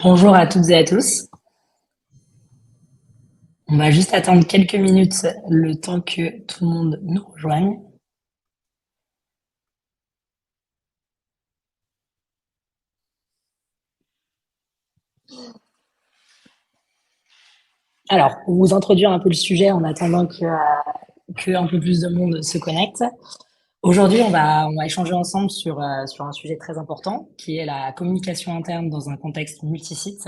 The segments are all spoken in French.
Bonjour à toutes et à tous. On va juste attendre quelques minutes le temps que tout le monde nous rejoigne. Alors, pour vous introduire un peu le sujet en attendant que un peu plus de monde se connecte. Aujourd'hui, on va échanger ensemble sur un sujet très important qui est la communication interne dans un contexte multisite.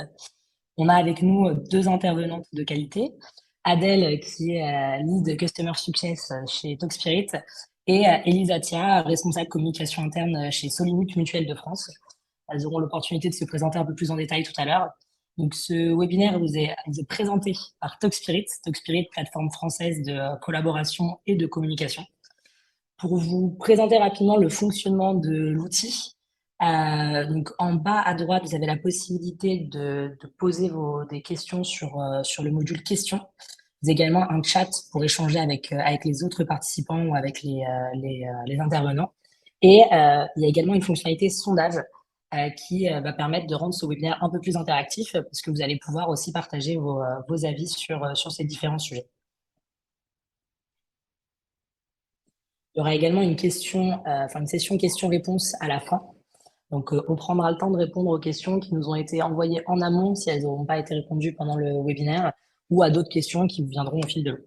On a avec nous deux intervenantes de qualité. Adèle, qui est lead Customer Success chez Talkspirit, et Elisa Tia, responsable communication interne chez Solimut Mutuelle de France. Elles auront l'opportunité de se présenter un peu plus en détail tout à l'heure. Donc, ce webinaire vous est présenté par Talkspirit. Talkspirit, plateforme française de collaboration et de communication. Pour vous présenter rapidement le fonctionnement de l'outil, donc en bas à droite, vous avez la possibilité de poser des questions sur le module questions. Vous avez également un chat pour échanger avec les autres participants ou avec les intervenants. Et il y a également une fonctionnalité sondage qui va permettre de rendre ce webinaire un peu plus interactif parce que vous allez pouvoir aussi partager vos avis sur ces différents sujets. Il y aura également une session questions-réponses à la fin. Donc, on prendra le temps de répondre aux questions qui nous ont été envoyées en amont si elles n'auront pas été répondues pendant le webinaire ou à d'autres questions qui vous viendront au fil de l'eau.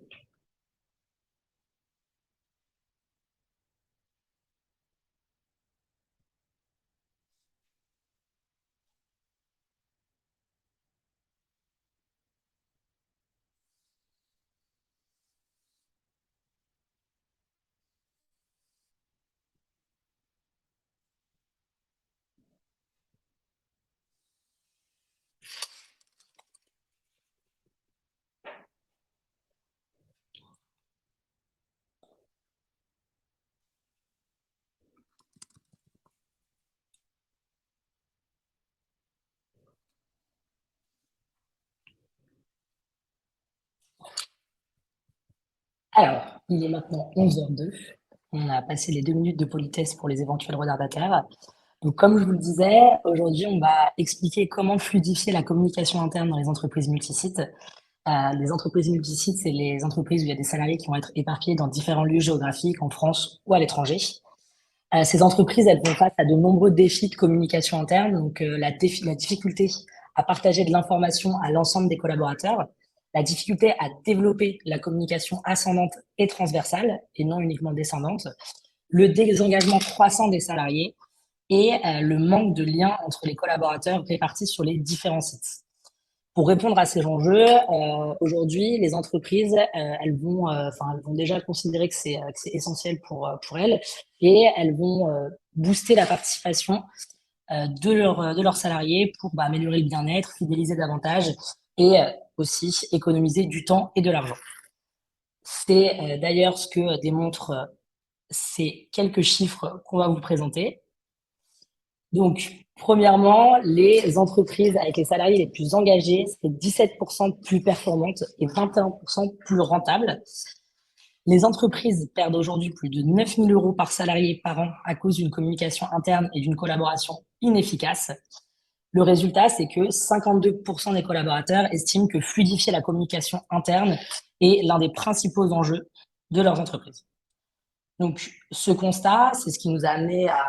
Alors, il est maintenant 11h02. On a passé les 2 minutes de politesse pour les éventuels retardataires. Donc, comme je vous le disais, aujourd'hui, on va expliquer comment fluidifier la communication interne dans les entreprises multisites. Les entreprises multisites, c'est les entreprises où il y a des salariés qui vont être éparpillés dans différents lieux géographiques, en France ou à l'étranger. Ces entreprises, elles font face à de nombreux défis de communication interne, donc la difficulté à partager de l'information à l'ensemble des collaborateurs, la difficulté à développer la communication ascendante et transversale, et non uniquement descendante, le désengagement croissant des salariés et le manque de lien entre les collaborateurs répartis sur les différents sites. Pour répondre à ces enjeux, aujourd'hui, les entreprises, elles vont déjà considérer que c'est essentiel pour elles et elles vont booster la participation de leurs salariés pour améliorer le bien-être, fidéliser davantage et aussi économiser du temps et de l'argent. C'est d'ailleurs ce que démontrent ces quelques chiffres qu'on va vous présenter. Donc, premièrement, les entreprises avec les salariés les plus engagés, c'est 17% plus performantes et 21% plus rentables. Les entreprises perdent aujourd'hui plus de 9 000 € par salarié par an à cause d'une communication interne et d'une collaboration inefficace. Le résultat, c'est que 52% des collaborateurs estiment que fluidifier la communication interne est l'un des principaux enjeux de leurs entreprises. Donc, ce constat, c'est ce qui nous a amené à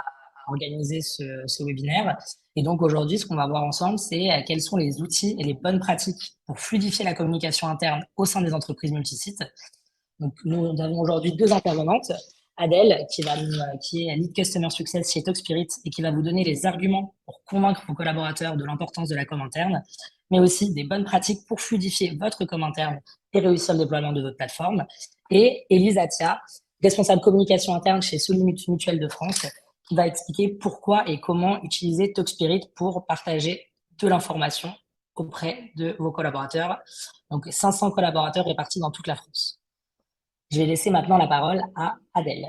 organiser ce webinaire. Et donc, aujourd'hui, ce qu'on va voir ensemble, c'est quels sont les outils et les bonnes pratiques pour fluidifier la communication interne au sein des entreprises multisites. Donc, nous avons aujourd'hui deux intervenantes. Adèle, qui est Lead Customer Success chez Talkspirit et qui va vous donner les arguments pour convaincre vos collaborateurs de l'importance de la com interne, mais aussi des bonnes pratiques pour fluidifier votre com interne et réussir le déploiement de votre plateforme. Et Elisa Tia, responsable communication interne chez Solimut Mutuelle de France, qui va expliquer pourquoi et comment utiliser Talkspirit pour partager de l'information auprès de vos collaborateurs. Donc, 500 collaborateurs répartis dans toute la France. Je vais laisser maintenant la parole à Adèle.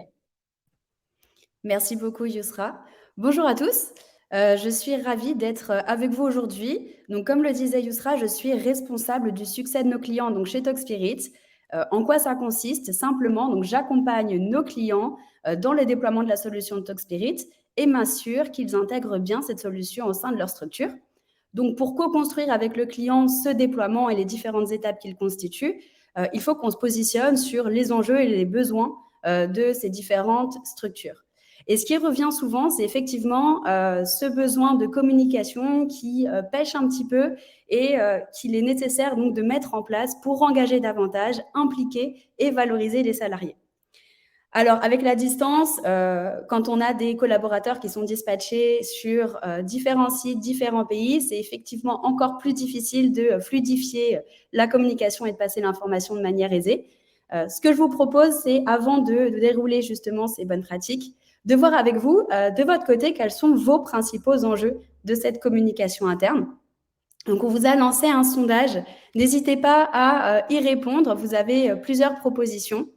Merci beaucoup, Yousra. Bonjour à tous. Je suis ravie d'être avec vous aujourd'hui. Donc, comme le disait Yousra, je suis responsable du succès de nos clients donc chez Talkspirit. En quoi ça consiste? Simplement, donc j'accompagne nos clients dans le déploiement de la solution de Talkspirit et m'assure qu'ils intègrent bien cette solution au sein de leur structure. Donc, pour co-construire avec le client ce déploiement et les différentes étapes qu'il constitue, il faut qu'on se positionne sur les enjeux et les besoins de ces différentes structures. Et ce qui revient souvent, c'est effectivement ce besoin de communication qui pêche un petit peu et qu'il est nécessaire donc de mettre en place pour engager davantage, impliquer et valoriser les salariés. Alors, avec la distance, quand on a des collaborateurs qui sont dispatchés sur différents sites, différents pays, c'est effectivement encore plus difficile de fluidifier la communication et de passer l'information de manière aisée. Ce que je vous propose, c'est avant de dérouler justement ces bonnes pratiques, de voir avec vous, de votre côté, quels sont vos principaux enjeux de cette communication interne. Donc, on vous a lancé un sondage. N'hésitez pas à y répondre. Vous avez plusieurs propositions.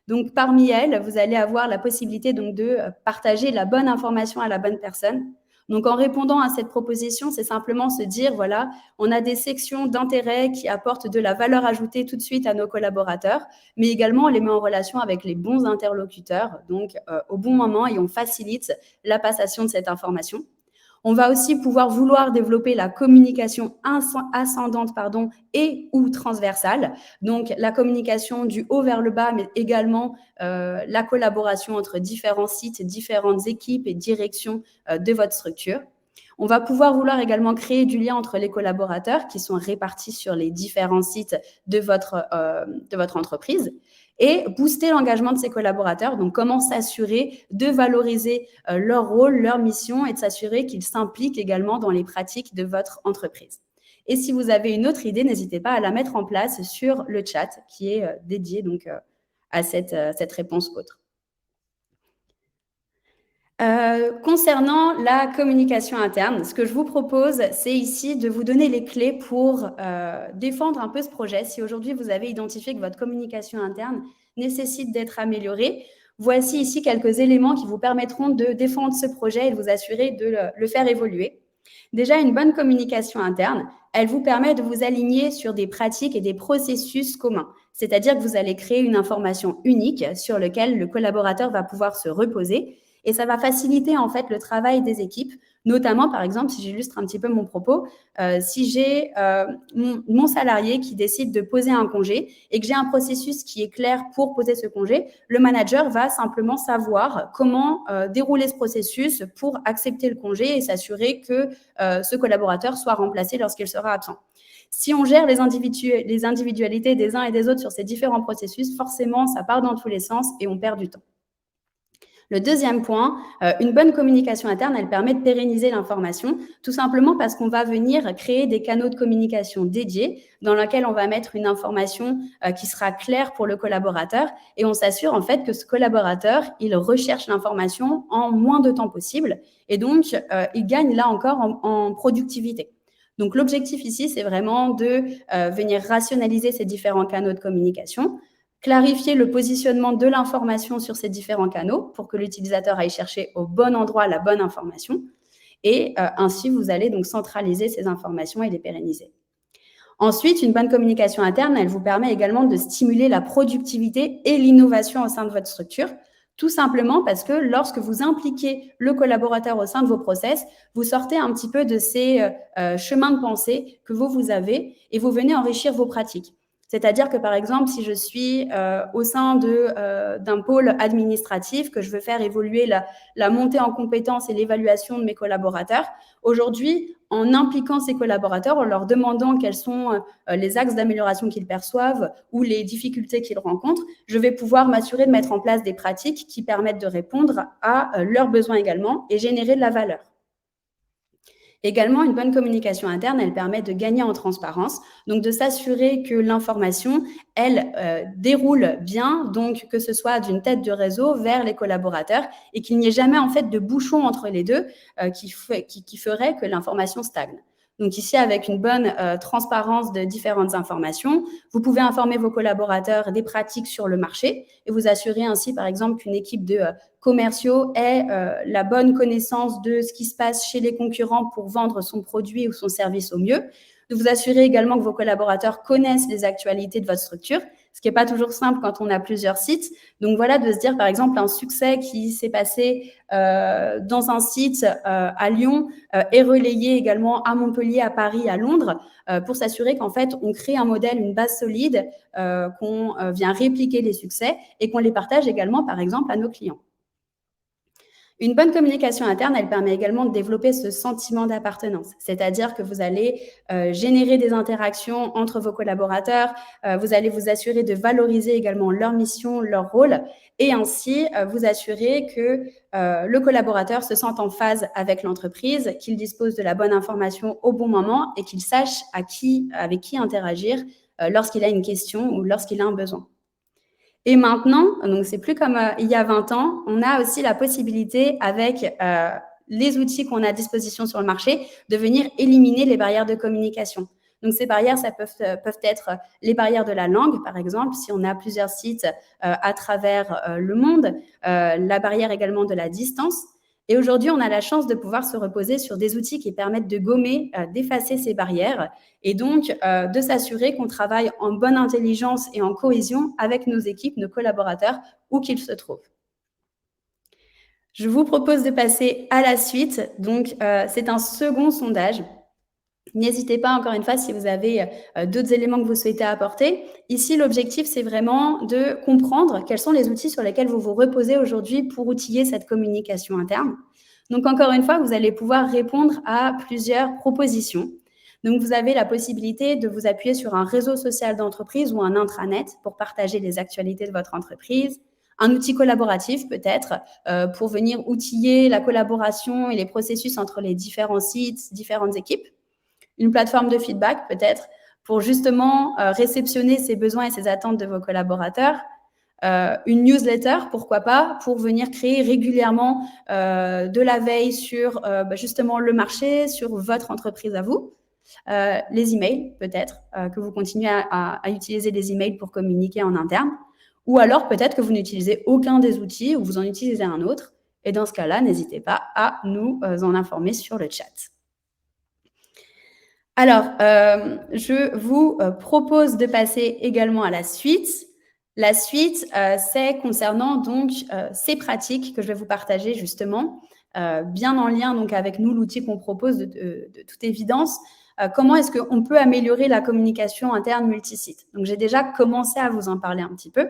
Donc, parmi elles, vous allez avoir la possibilité donc, de partager la bonne information à la bonne personne. Donc, en répondant à cette proposition, c'est simplement se dire, voilà, on a des sections d'intérêt qui apportent de la valeur ajoutée tout de suite à nos collaborateurs, mais également, on les met en relation avec les bons interlocuteurs, donc au bon moment, et on facilite la passation de cette information. On va aussi pouvoir vouloir développer la communication ascendante et ou transversale. Donc, la communication du haut vers le bas, mais également la collaboration entre différents sites, différentes équipes et directions de votre structure. On va pouvoir vouloir également créer du lien entre les collaborateurs qui sont répartis sur les différents sites de votre entreprise et booster l'engagement de ses collaborateurs. Donc, comment s'assurer de valoriser leur rôle, leur mission et de s'assurer qu'ils s'impliquent également dans les pratiques de votre entreprise. Et si vous avez une autre idée, n'hésitez pas à la mettre en place sur le chat qui est dédié donc, à cette réponse autre. Concernant la communication interne, ce que je vous propose, c'est ici de vous donner les clés pour défendre un peu ce projet. Si aujourd'hui, vous avez identifié que votre communication interne nécessite d'être améliorée, voici ici quelques éléments qui vous permettront de défendre ce projet et de vous assurer de le faire évoluer. Déjà, une bonne communication interne, elle vous permet de vous aligner sur des pratiques et des processus communs. C'est-à-dire que vous allez créer une information unique sur laquelle le collaborateur va pouvoir se reposer. Et ça va faciliter en fait le travail des équipes, notamment par exemple, si j'illustre un petit peu mon propos, si j'ai mon salarié qui décide de poser un congé et que j'ai un processus qui est clair pour poser ce congé, le manager va simplement savoir comment dérouler ce processus pour accepter le congé et s'assurer que ce collaborateur soit remplacé lorsqu'il sera absent. Si on gère les individualités des uns et des autres sur ces différents processus, forcément, ça part dans tous les sens et on perd du temps. Le deuxième point, une bonne communication interne, elle permet de pérenniser l'information, tout simplement parce qu'on va venir créer des canaux de communication dédiés dans lesquels on va mettre une information qui sera claire pour le collaborateur et on s'assure en fait que ce collaborateur, il recherche l'information en moins de temps possible et donc il gagne là encore en productivité. Donc l'objectif ici, c'est vraiment de venir rationaliser ces différents canaux de communication, clarifier le positionnement de l'information sur ces différents canaux pour que l'utilisateur aille chercher au bon endroit la bonne information. Et ainsi, vous allez donc centraliser ces informations et les pérenniser. Ensuite, une bonne communication interne, elle vous permet également de stimuler la productivité et l'innovation au sein de votre structure, tout simplement parce que lorsque vous impliquez le collaborateur au sein de vos process, vous sortez un petit peu de ces chemins de pensée que vous avez et vous venez enrichir vos pratiques. C'est-à-dire que, par exemple, si je suis au sein d'un pôle administratif, que je veux faire évoluer la montée en compétences et l'évaluation de mes collaborateurs, aujourd'hui, en impliquant ces collaborateurs, en leur demandant quels sont les axes d'amélioration qu'ils perçoivent ou les difficultés qu'ils rencontrent, je vais pouvoir m'assurer de mettre en place des pratiques qui permettent de répondre à leurs besoins également et générer de la valeur. Également, une bonne communication interne, elle permet de gagner en transparence, donc de s'assurer que l'information, elle déroule bien, donc que ce soit d'une tête de réseau vers les collaborateurs et qu'il n'y ait jamais en fait de bouchon entre les deux qui ferait que l'information stagne. Donc ici, avec une bonne transparence de différentes informations, vous pouvez informer vos collaborateurs des pratiques sur le marché et vous assurer ainsi, par exemple, qu'une équipe de commerciaux ait la bonne connaissance de ce qui se passe chez les concurrents pour vendre son produit ou son service au mieux. de vous assurer également que vos collaborateurs connaissent les actualités de votre structure, ce qui n'est pas toujours simple quand on a plusieurs sites. Donc voilà, de se dire par exemple un succès qui s'est passé dans un site à Lyon est relayé également à Montpellier, à Paris, à Londres, pour s'assurer qu'en fait on crée un modèle, une base solide, qu'on vient répliquer les succès et qu'on les partage également par exemple à nos clients. Une bonne communication interne, elle permet également de développer ce sentiment d'appartenance, c'est-à-dire que vous allez générer des interactions entre vos collaborateurs, vous allez vous assurer de valoriser également leur mission, leur rôle, et ainsi vous assurer que le collaborateur se sente en phase avec l'entreprise, qu'il dispose de la bonne information au bon moment et qu'il sache avec qui interagir lorsqu'il a une question ou lorsqu'il a un besoin. Et maintenant, donc c'est plus comme il y a 20 ans, on a aussi la possibilité, avec les outils qu'on a à disposition sur le marché, de venir éliminer les barrières de communication. Donc ces barrières, ça peuvent être les barrières de la langue, par exemple, si on a plusieurs sites à travers le monde, la barrière également de la distance. Et aujourd'hui, on a la chance de pouvoir se reposer sur des outils qui permettent de gommer, d'effacer ces barrières et donc de s'assurer qu'on travaille en bonne intelligence et en cohésion avec nos équipes, nos collaborateurs, où qu'ils se trouvent. Je vous propose de passer à la suite. Donc, c'est un second sondage. N'hésitez pas, encore une fois, si vous avez d'autres éléments que vous souhaitez apporter. Ici, l'objectif, c'est vraiment de comprendre quels sont les outils sur lesquels vous vous reposez aujourd'hui pour outiller cette communication interne. Donc, encore une fois, vous allez pouvoir répondre à plusieurs propositions. Donc, vous avez la possibilité de vous appuyer sur un réseau social d'entreprise ou un intranet pour partager les actualités de votre entreprise. Un outil collaboratif peut-être pour venir outiller la collaboration et les processus entre les différents sites, différentes équipes. Une plateforme de feedback peut-être pour justement réceptionner ces besoins et ces attentes de vos collaborateurs. Une newsletter, pourquoi pas, pour venir créer régulièrement de la veille sur justement le marché, sur votre entreprise à vous. Les emails peut-être, que vous continuez à utiliser des emails pour communiquer en interne. Ou alors peut-être que vous n'utilisez aucun des outils ou vous en utilisez un autre. Et dans ce cas-là, n'hésitez pas à nous en informer sur le chat. Alors, je vous propose de passer également à la suite. La suite, c'est concernant donc ces pratiques que je vais vous partager justement, bien en lien donc avec nous, l'outil qu'on propose de toute évidence. Comment est-ce qu'on peut améliorer la communication interne multisite? Donc, j'ai déjà commencé à vous en parler un petit peu.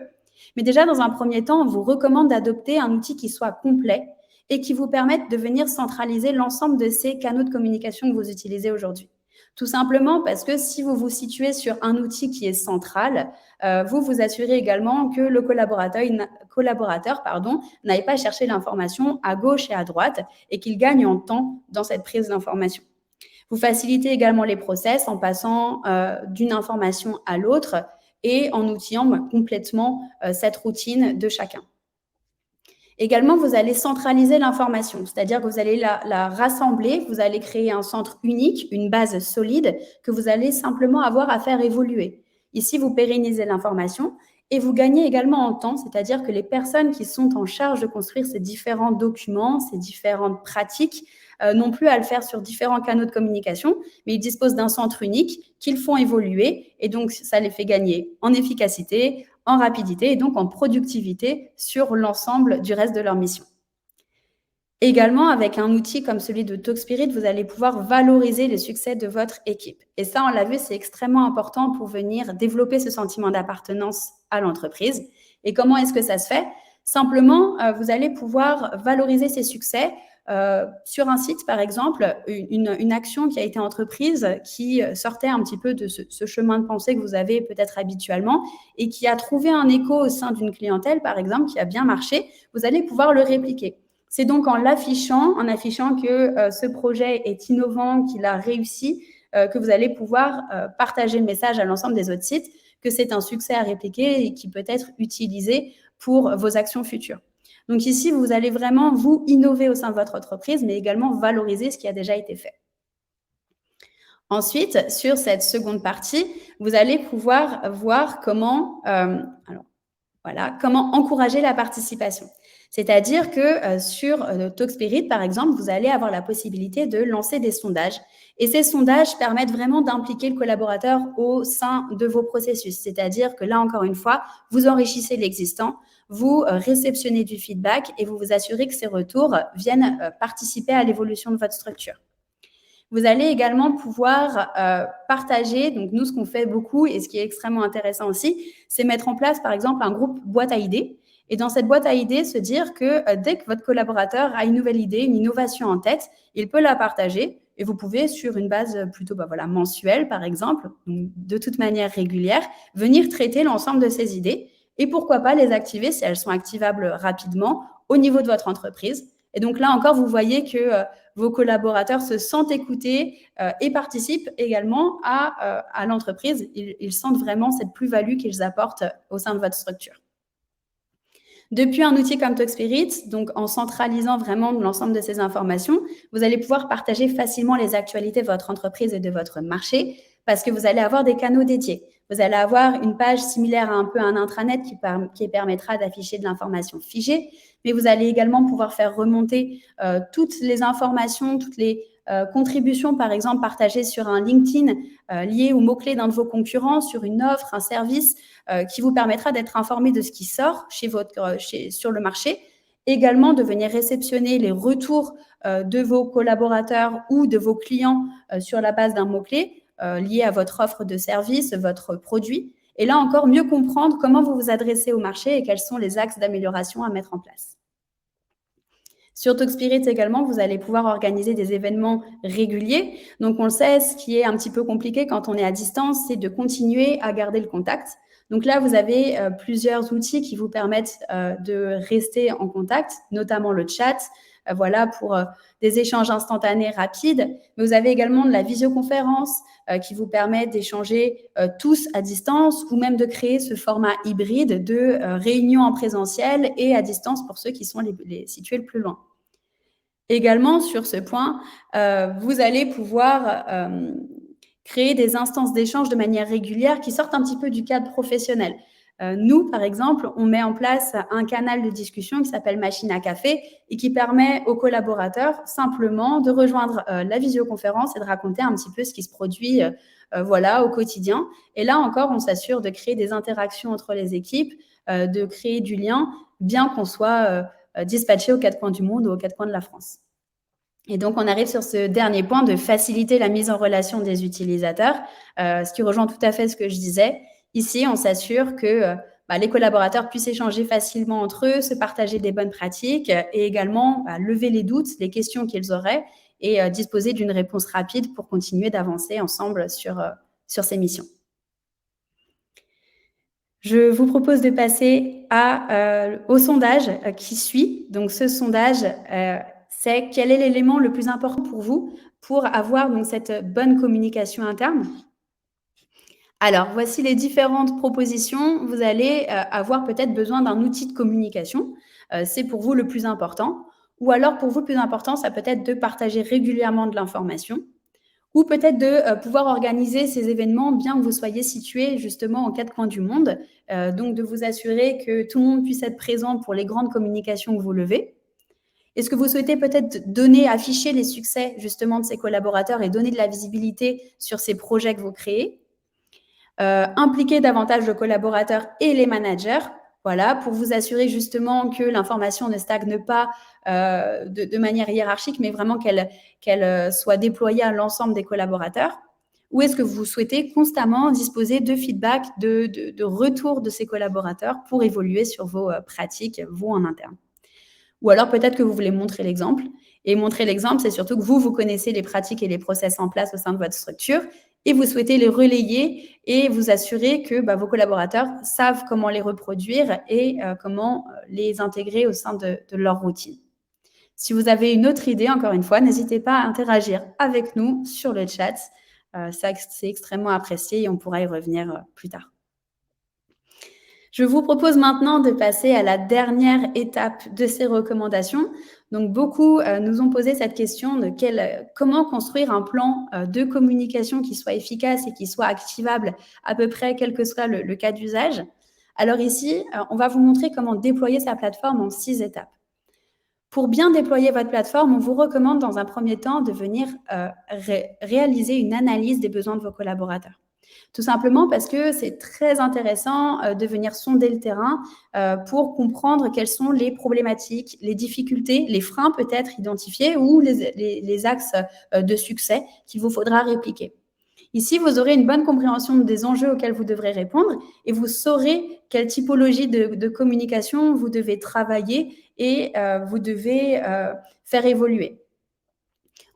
Mais déjà, dans un premier temps, on vous recommande d'adopter un outil qui soit complet et qui vous permette de venir centraliser l'ensemble de ces canaux de communication que vous utilisez aujourd'hui. Tout simplement parce que si vous vous situez sur un outil qui est central, vous vous assurez également que le collaborateur n'aille pas chercher l'information à gauche et à droite et qu'il gagne en temps dans cette prise d'information. Vous facilitez également les process en passant d'une information à l'autre et en outillant complètement cette routine de chacun. Également, vous allez centraliser l'information, c'est-à-dire que vous allez la rassembler, vous allez créer un centre unique, une base solide que vous allez simplement avoir à faire évoluer. Ici, vous pérennisez l'information et vous gagnez également en temps, c'est-à-dire que les personnes qui sont en charge de construire ces différents documents, ces différentes pratiques, n'ont plus à le faire sur différents canaux de communication, mais ils disposent d'un centre unique qu'ils font évoluer et donc ça les fait gagner en efficacité, en rapidité et donc en productivité sur l'ensemble du reste de leur mission. Également, avec un outil comme celui de Talkspirit, vous allez pouvoir valoriser les succès de votre équipe. Et ça, on l'a vu, c'est extrêmement important pour venir développer ce sentiment d'appartenance à l'entreprise. Et comment est-ce que ça se fait? Simplement, vous allez pouvoir valoriser ces succès sur un site, par exemple, une action qui a été entreprise qui sortait un petit peu de ce chemin de pensée que vous avez peut-être habituellement et qui a trouvé un écho au sein d'une clientèle, par exemple, qui a bien marché, vous allez pouvoir le répliquer. C'est donc en affichant que ce projet est innovant, qu'il a réussi, que vous allez pouvoir partager le message à l'ensemble des autres sites, que c'est un succès à répliquer et qui peut être utilisé pour vos actions futures. Donc ici, vous allez vraiment vous innover au sein de votre entreprise, mais également valoriser ce qui a déjà été fait. Ensuite, sur cette seconde partie, vous allez pouvoir voir comment encourager la participation. C'est-à-dire que sur Talkspirit, par exemple, vous allez avoir la possibilité de lancer des sondages. Et ces sondages permettent vraiment d'impliquer le collaborateur au sein de vos processus. C'est-à-dire que là, encore une fois, vous enrichissez l'existant, vous réceptionnez du feedback et vous vous assurez que ces retours viennent participer à l'évolution de votre structure. Vous allez également pouvoir partager, donc nous, ce qu'on fait beaucoup et ce qui est extrêmement intéressant aussi, c'est mettre en place, par exemple, un groupe boîte à idées. Et dans cette boîte à idées, se dire que dès que votre collaborateur a une nouvelle idée, une innovation en tête, il peut la partager et vous pouvez, sur une base plutôt mensuelle, par exemple, donc de toute manière régulière, venir traiter l'ensemble de ces idées et pourquoi pas les activer si elles sont activables rapidement au niveau de votre entreprise. Et donc là encore, vous voyez que vos collaborateurs se sentent écoutés et participent également à l'entreprise. Ils sentent vraiment cette plus-value qu'ils apportent au sein de votre structure. Depuis un outil comme Talkspirit, donc en centralisant vraiment l'ensemble de ces informations, vous allez pouvoir partager facilement les actualités de votre entreprise et de votre marché parce que vous allez avoir des canaux dédiés. Vous allez avoir une page similaire à un peu un intranet qui permettra d'afficher de l'information figée, mais vous allez également pouvoir faire remonter toutes les informations, toutes les contributions, par exemple, partagées sur un LinkedIn lié aux mots-clés d'un de vos concurrents, sur une offre, un service qui vous permettra d'être informé de ce qui sort sur le marché. Également, de venir réceptionner les retours de vos collaborateurs ou de vos clients sur la base d'un mot-clé lié à votre offre de service, votre produit. Et là encore, mieux comprendre comment vous vous adressez au marché et quels sont les axes d'amélioration à mettre en place. Sur Talkspirit également, vous allez pouvoir organiser des événements réguliers. Donc, on le sait, ce qui est un petit peu compliqué quand on est à distance, c'est de continuer à garder le contact. Donc là, vous avez plusieurs outils qui vous permettent de rester en contact, notamment le chat, pour des échanges instantanés rapides. Mais vous avez également de la visioconférence qui vous permet d'échanger tous à distance ou même de créer ce format hybride de réunions en présentiel et à distance pour ceux qui sont situés le plus loin. Également, sur ce point, vous allez pouvoir créer des instances d'échange de manière régulière qui sortent un petit peu du cadre professionnel. Nous, par exemple, on met en place un canal de discussion qui s'appelle Machine à café et qui permet aux collaborateurs simplement de rejoindre la visioconférence et de raconter un petit peu ce qui se produit au quotidien. Et là encore, on s'assure de créer des interactions entre les équipes, de créer du lien, bien qu'on soit dispatché aux quatre coins du monde ou aux quatre coins de la France. Et donc, on arrive sur ce dernier point de faciliter la mise en relation des utilisateurs, ce qui rejoint tout à fait ce que je disais. Ici, on s'assure que les collaborateurs puissent échanger facilement entre eux, se partager des bonnes pratiques et également lever les doutes, les questions qu'ils auraient et disposer d'une réponse rapide pour continuer d'avancer ensemble sur ces missions. Je vous propose de passer au sondage qui suit. Donc, ce sondage, c'est quel est l'élément le plus important pour vous pour avoir donc cette bonne communication interne. Alors, voici les différentes propositions. Vous allez avoir peut-être besoin d'un outil de communication. C'est pour vous le plus important. Ou alors, pour vous, le plus important, ça peut être de partager régulièrement de l'information. Ou peut-être de pouvoir organiser ces événements bien que vous soyez situé justement aux quatre coins du monde. Donc, de vous assurer que tout le monde puisse être présent pour les grandes communications que vous levez. Est-ce que vous souhaitez peut-être afficher les succès justement de ces collaborateurs et donner de la visibilité sur ces projets que vous créez? Impliquer davantage le collaborateur et les managers, pour vous assurer justement que l'information ne stagne pas de manière hiérarchique, mais vraiment qu'elle soit déployée à l'ensemble des collaborateurs. Ou est-ce que vous souhaitez constamment disposer de feedback, de retour de ces collaborateurs pour évoluer sur vos pratiques, vous en interne? Ou alors peut-être que vous voulez montrer l'exemple. Et montrer l'exemple, c'est surtout que vous connaissez les pratiques et les process en place au sein de votre structure et vous souhaitez les relayer et vous assurer que vos collaborateurs savent comment les reproduire et comment les intégrer au sein de leur routine. Si vous avez une autre idée, encore une fois, n'hésitez pas à interagir avec nous sur le chat. C'est extrêmement apprécié et on pourra y revenir plus tard. Je vous propose maintenant de passer à la dernière étape de ces recommandations. Donc, beaucoup nous ont posé cette question de comment construire un plan de communication qui soit efficace et qui soit activable à peu près quel que soit le cas d'usage. Alors ici, on va vous montrer comment déployer sa plateforme en 6 étapes. Pour bien déployer votre plateforme, on vous recommande dans un premier temps de venir réaliser une analyse des besoins de vos collaborateurs. Tout simplement parce que c'est très intéressant de venir sonder le terrain pour comprendre quelles sont les problématiques, les difficultés, les freins peut-être identifiés ou les axes de succès qu'il vous faudra répliquer. Ici, vous aurez une bonne compréhension des enjeux auxquels vous devrez répondre et vous saurez quelle typologie de communication vous devez travailler et vous devez faire évoluer.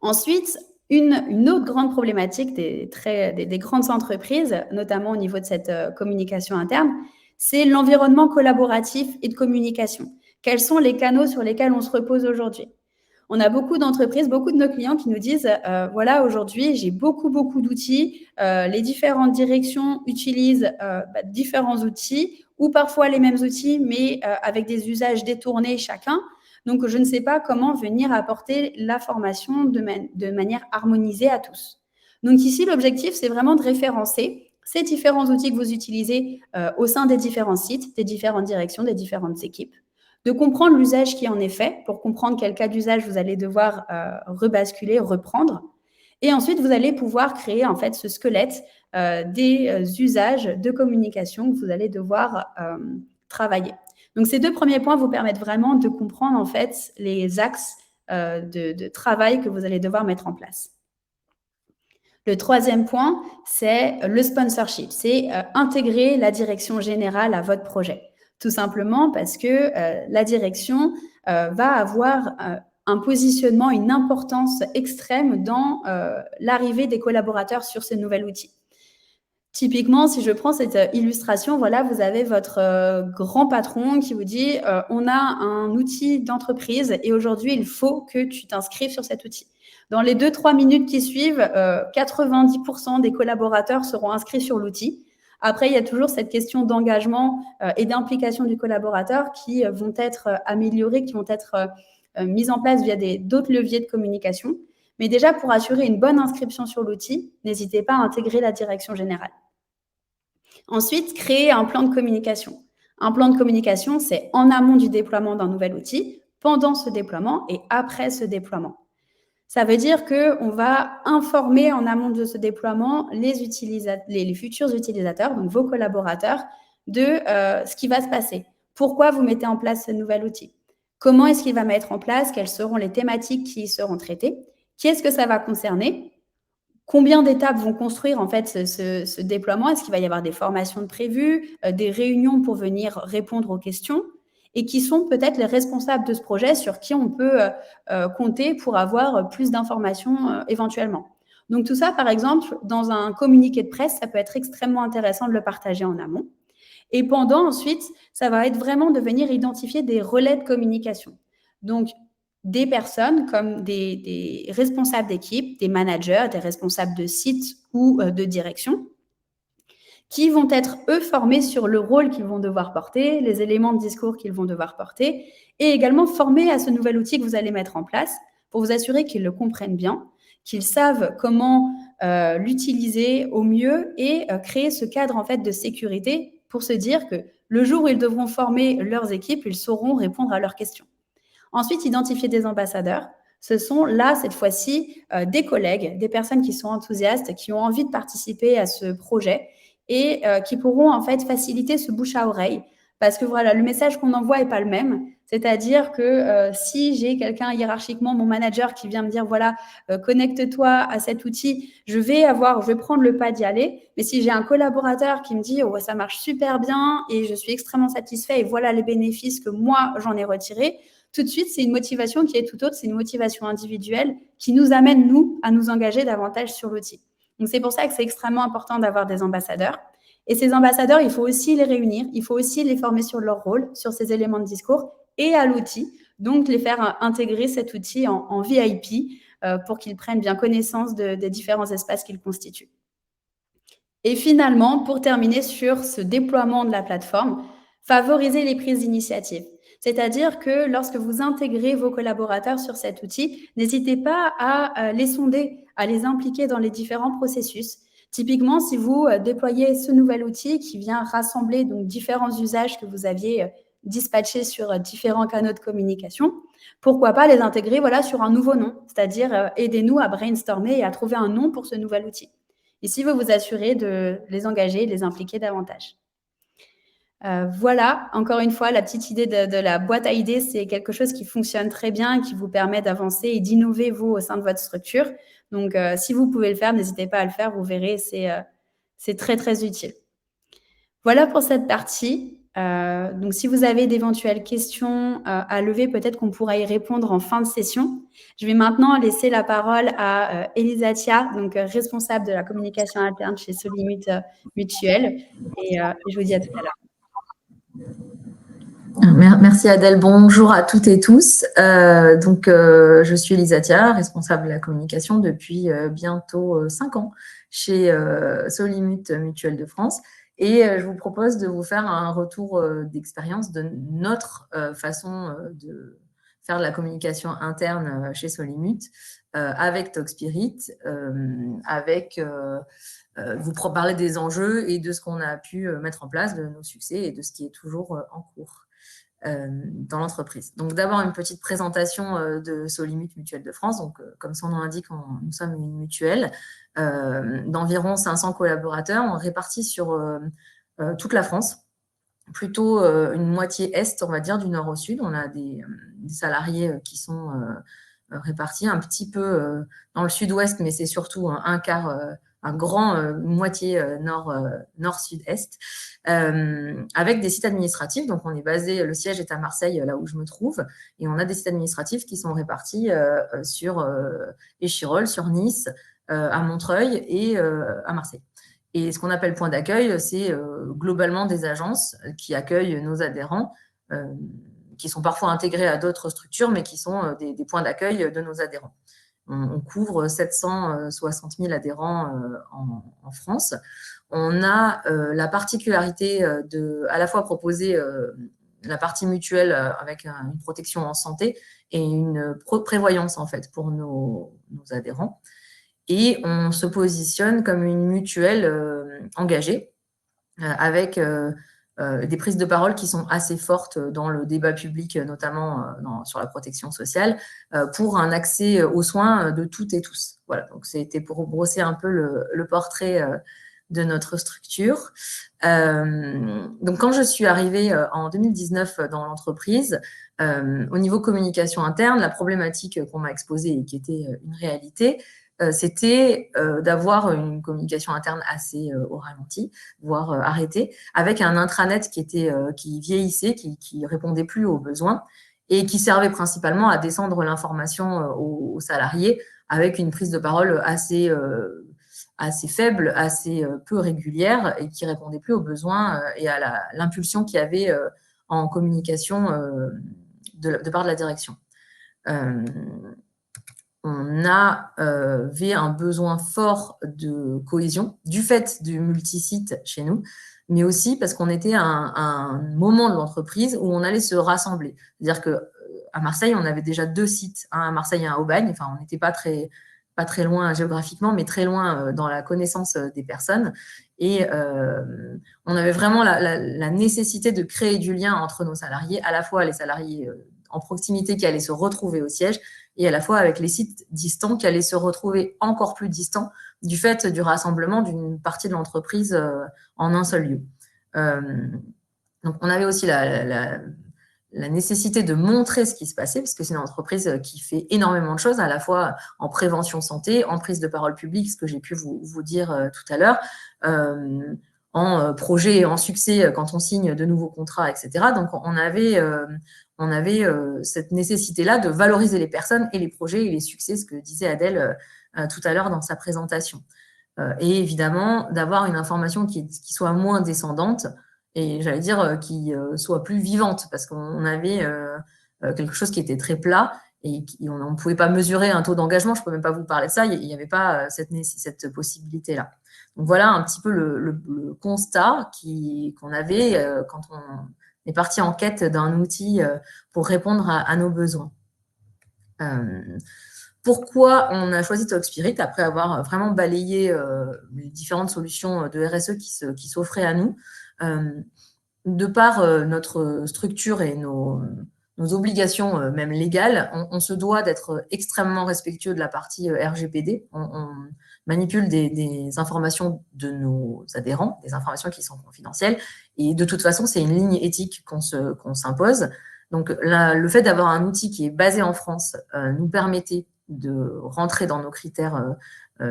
Ensuite, une autre grande problématique des grandes entreprises, notamment au niveau de cette communication interne, c'est l'environnement collaboratif et de communication. Quels sont les canaux sur lesquels on se repose aujourd'hui? On a beaucoup d'entreprises, beaucoup de nos clients qui nous disent voilà, aujourd'hui, j'ai beaucoup d'outils. Les différentes directions utilisent différents outils ou parfois les mêmes outils, mais avec des usages détournés chacun. Donc, je ne sais pas comment venir apporter la formation de manière harmonisée à tous. Donc, ici, l'objectif, c'est vraiment de référencer ces différents outils que vous utilisez au sein des différents sites, des différentes directions, des différentes équipes, de comprendre l'usage qui en est fait, pour comprendre quel cas d'usage vous allez devoir rebasculer, reprendre. Et ensuite, vous allez pouvoir créer en fait ce squelette des usages de communication que vous allez devoir travailler. Donc, ces deux premiers points vous permettent vraiment de comprendre en fait les axes de travail que vous allez devoir mettre en place. Le troisième point, c'est le sponsorship. C'est intégrer la direction générale à votre projet. Tout simplement parce que la direction va avoir un positionnement, une importance extrême dans l'arrivée des collaborateurs sur ce nouvel outil. Typiquement, si je prends cette illustration, voilà, vous avez votre grand patron qui vous dit on a un outil d'entreprise et aujourd'hui, il faut que tu t'inscrives sur cet outil. Dans les 2-3 minutes qui suivent, 90% des collaborateurs seront inscrits sur l'outil. Après, il y a toujours cette question d'engagement et d'implication du collaborateur qui vont être améliorées, qui vont être mises en place via d'autres leviers de communication. Mais déjà, pour assurer une bonne inscription sur l'outil, n'hésitez pas à intégrer la direction générale. Ensuite, créer un plan de communication. Un plan de communication, c'est en amont du déploiement d'un nouvel outil, pendant ce déploiement et après ce déploiement. Ça veut dire qu'on va informer en amont de ce déploiement les futurs utilisateurs, donc vos collaborateurs, de ce qui va se passer. Pourquoi vous mettez en place ce nouvel outil? Comment est-ce qu'il va mettre en place? Quelles seront les thématiques qui seront traitées? Qui est-ce que ça va concerner? Combien d'étapes vont construire en fait ce déploiement? Est-ce qu'il va y avoir des formations de prévues, des réunions pour venir répondre aux questions? Et qui sont peut-être les responsables de ce projet sur qui on peut compter pour avoir plus d'informations éventuellement. Donc tout ça, par exemple, dans un communiqué de presse, ça peut être extrêmement intéressant de le partager en amont. Et pendant, ensuite, ça va être vraiment de venir identifier des relais de communication. Donc, des personnes comme des responsables d'équipe, des managers, des responsables de site ou de direction, qui vont être, eux, formés sur le rôle qu'ils vont devoir porter, les éléments de discours qu'ils vont devoir porter, et également formés à ce nouvel outil que vous allez mettre en place pour vous assurer qu'ils le comprennent bien, qu'ils savent comment l'utiliser au mieux et créer ce cadre en fait de sécurité pour se dire que le jour où ils devront former leurs équipes, ils sauront répondre à leurs questions. Ensuite, identifier des ambassadeurs. Ce sont là, cette fois-ci, des collègues, des personnes qui sont enthousiastes, qui ont envie de participer à ce projet et qui pourront en fait faciliter ce bouche à oreille. Parce que voilà, le message qu'on envoie n'est pas le même. C'est-à-dire que si j'ai quelqu'un hiérarchiquement, mon manager qui vient me dire, voilà, connecte-toi à cet outil, je vais prendre le pas d'y aller. Mais si j'ai un collaborateur qui me dit, oh, ça marche super bien et je suis extrêmement satisfait et voilà les bénéfices que moi, j'en ai retirés, tout de suite, c'est une motivation qui est tout autre, c'est une motivation individuelle qui nous amène, nous, à nous engager davantage sur l'outil. Donc, c'est pour ça que c'est extrêmement important d'avoir des ambassadeurs. Et ces ambassadeurs, il faut aussi les réunir, il faut aussi les former sur leur rôle, sur ces éléments de discours et à l'outil. Donc, les faire intégrer cet outil en VIP pour qu'ils prennent bien connaissance des différents espaces qu'ils constituent. Et finalement, pour terminer sur ce déploiement de la plateforme, favoriser les prises d'initiative. C'est-à-dire que lorsque vous intégrez vos collaborateurs sur cet outil, n'hésitez pas à les sonder, à les impliquer dans les différents processus. Typiquement, si vous déployez ce nouvel outil qui vient rassembler donc différents usages que vous aviez dispatchés sur différents canaux de communication, pourquoi pas les intégrer sur un nouveau nom, c'est-à-dire aidez-nous à brainstormer et à trouver un nom pour ce nouvel outil. Ici, vous vous assurez de les engager, de les impliquer davantage. Voilà, encore une fois, la petite idée de la boîte à idées, c'est quelque chose qui fonctionne très bien, qui vous permet d'avancer et d'innover, vous, au sein de votre structure. Donc, si vous pouvez le faire, n'hésitez pas à le faire, vous verrez, c'est très, très utile. Voilà pour cette partie. Donc, si vous avez d'éventuelles questions à lever, peut-être qu'on pourra y répondre en fin de session. Je vais maintenant laisser la parole à Elisa Tia, donc responsable de la communication interne chez Solimut Mutuel. Et je vous dis à tout à l'heure. Merci Adèle, bonjour à toutes et tous. Je suis Elisa Tia, responsable de la communication depuis bientôt 5 ans chez Solimut Mutuelle de France. Et je vous propose de vous faire un retour d'expérience de notre façon de faire de la communication interne chez Solimut avec Talkspirit, vous parler des enjeux et de ce qu'on a pu mettre en place, de nos succès et de ce qui est toujours en cours dans l'entreprise. Donc d'abord une petite présentation de Solimut Mutuelle de France. Donc comme son nom l'indique, nous sommes une mutuelle d'environ 500 collaborateurs. On est répartis sur toute la France, plutôt une moitié est, on va dire, du nord au sud. On a des salariés qui sont répartis un petit peu dans le sud-ouest, mais c'est surtout un quart, un grand moitié nord-sud-est, avec des sites administratifs. Donc, on est basé, le siège est à Marseille, là où je me trouve, et on a des sites administratifs qui sont répartis sur Échirolles, sur Nice, à Montreuil et à Marseille. Et ce qu'on appelle point d'accueil, c'est globalement des agences qui accueillent nos adhérents, qui sont parfois intégrés à d'autres structures, mais qui sont des points d'accueil de nos adhérents. On couvre 760 000 adhérents en France. On a la particularité de à la fois proposer la partie mutuelle avec une protection en santé et une prévoyance en fait pour nos adhérents. Et on se positionne comme une mutuelle engagée avec des prises de parole qui sont assez fortes dans le débat public, notamment sur la protection sociale, pour un accès aux soins de toutes et tous. Voilà, donc c'était pour brosser un peu le portrait de notre structure. Donc quand je suis arrivée en 2019 dans l'entreprise, au niveau communication interne, la problématique qu'on m'a exposée et qui était une réalité, c'était d'avoir une communication interne assez au ralenti, voire arrêtée, avec un intranet qui vieillissait, qui répondait plus aux besoins et qui servait principalement à descendre l'information aux salariés avec une prise de parole assez faible, assez peu régulière et qui répondait plus aux besoins et à l'impulsion qu'il y avait en communication de part de la direction. On avait un besoin fort de cohésion du fait du multisite chez nous, mais aussi parce qu'on était à un moment de l'entreprise où on allait se rassembler. C'est-à-dire qu'à Marseille, on avait déjà 2 sites, un à Marseille et un à Aubagne. Enfin, on n'était pas très loin géographiquement, mais très loin dans la connaissance des personnes. Et on avait vraiment la nécessité de créer du lien entre nos salariés, à la fois les salariés en proximité qui allaient se retrouver au siège, et à la fois avec les sites distants qui allaient se retrouver encore plus distants du fait du rassemblement d'une partie de l'entreprise en un seul lieu. Donc, on avait aussi la nécessité de montrer ce qui se passait, parce que c'est une entreprise qui fait énormément de choses, à la fois en prévention santé, en prise de parole publique, ce que j'ai pu vous dire tout à l'heure, en projet et en succès quand on signe de nouveaux contrats, etc. Donc, on avait cette nécessité-là de valoriser les personnes et les projets et les succès, ce que disait Adèle tout à l'heure dans sa présentation. Et évidemment, d'avoir une information qui soit moins descendante et j'allais dire qui soit plus vivante, parce qu'on avait quelque chose qui était très plat et on ne pouvait pas mesurer un taux d'engagement. Je ne peux même pas vous parler de ça. Il n'y avait pas cette possibilité-là. Donc voilà un petit peu le constat qu'on avait quand on est parti en quête d'un outil pour répondre à nos besoins. Pourquoi on a choisi Talkspirit après avoir vraiment balayé les différentes solutions de RSE qui s'offraient à nous, de par notre structure et nos obligations, même légales, on se doit d'être extrêmement respectueux de la partie RGPD. On manipule des informations de nos adhérents, des informations qui sont confidentielles. Et de toute façon, c'est une ligne éthique qu'on s'impose. Donc, le fait d'avoir un outil qui est basé en France nous permettait de rentrer dans nos critères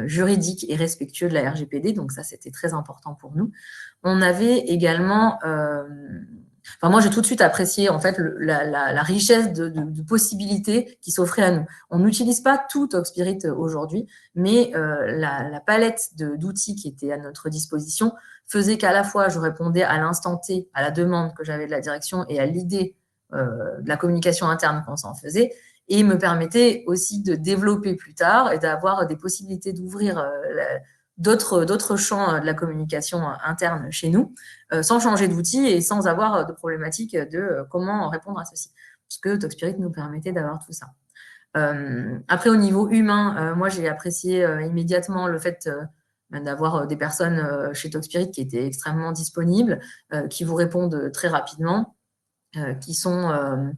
juridiques et respectueux de la RGPD. Donc, ça, c'était très important pour nous. On avait également... Enfin, moi, j'ai tout de suite apprécié en fait la richesse de possibilités qui s'offrait à nous. On n'utilise pas tout Talkspirit aujourd'hui, mais la palette d'outils qui était à notre disposition faisait qu'à la fois je répondais à l'instant T à la demande que j'avais de la direction et à l'idée de la communication interne qu'on s'en faisait, et me permettait aussi de développer plus tard et d'avoir des possibilités d'ouvrir d'autres champs de la communication interne chez nous, sans changer d'outil et sans avoir de problématique de comment répondre à ceci. Parce que Talkspirit nous permettait d'avoir tout ça. Après, au niveau humain, moi, j'ai apprécié immédiatement le fait d'avoir des personnes chez Talkspirit qui étaient extrêmement disponibles, qui vous répondent très rapidement, qui sont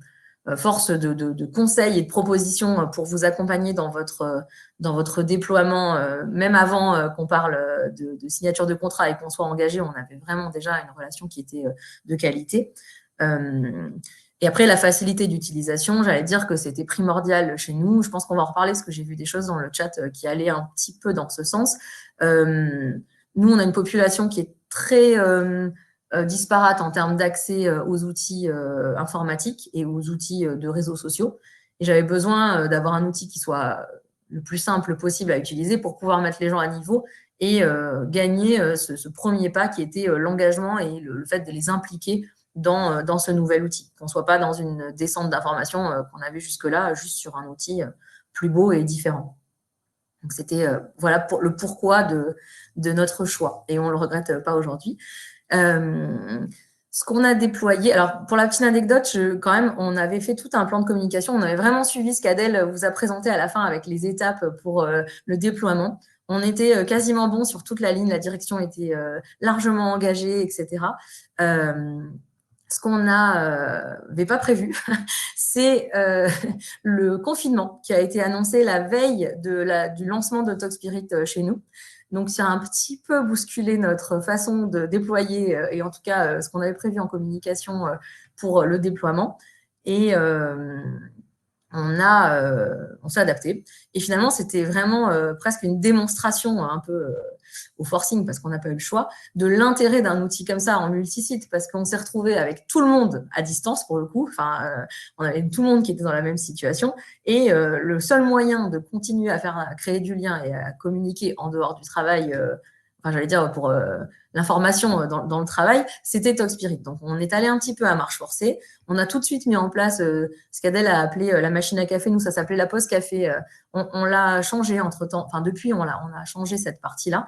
force de conseils et de propositions pour vous accompagner dans votre déploiement, même avant qu'on parle de signature de contrat et qu'on soit engagé, on avait vraiment déjà une relation qui était de qualité. Et après, la facilité d'utilisation, j'allais dire que c'était primordial chez nous. Je pense qu'on va en reparler parce que j'ai vu des choses dans le chat qui allaient un petit peu dans ce sens. Nous, on a une population qui est très disparate en termes d'accès aux outils informatiques et aux outils de réseaux sociaux. Et j'avais besoin d'avoir un outil qui soit le plus simple possible à utiliser pour pouvoir mettre les gens à niveau et gagner ce premier pas qui était l'engagement et le fait de les impliquer dans ce nouvel outil, qu'on ne soit pas dans une descente d'informations qu'on avait jusque-là, juste sur un outil plus beau et différent. Donc, c'était voilà pour le pourquoi de notre choix. Et on ne le regrette pas aujourd'hui. Ce qu'on a déployé, alors pour la petite anecdote, quand même, on avait fait tout un plan de communication. On avait vraiment suivi ce qu'Adèle vous a présenté à la fin avec les étapes pour le déploiement. On était quasiment bon sur toute la ligne. La direction était largement engagée, etc. Ce qu'on n'avait pas prévu, c'est le confinement qui a été annoncé la veille du lancement de Talkspirit chez nous. Donc, ça a un petit peu bousculé notre façon de déployer et en tout cas ce qu'on avait prévu en communication pour le déploiement. Et on s'est adapté. Et finalement, c'était vraiment presque une démonstration un peu au forcing, parce qu'on n'a pas eu le choix, de l'intérêt d'un outil comme ça en multisite, parce qu'on s'est retrouvé avec tout le monde à distance pour le coup. Enfin, on avait tout le monde qui était dans la même situation. Et le seul moyen de continuer à créer du lien et à communiquer en dehors du travail, enfin, j'allais dire pour l'information dans le travail, c'était Talkspirit. Donc, on est allé un petit peu à marche forcée. On a tout de suite mis en place ce qu'Adèle a appelé la machine à café. Nous, ça s'appelait la pause café. On l'a changé entre-temps. Enfin, depuis, on a changé cette partie-là.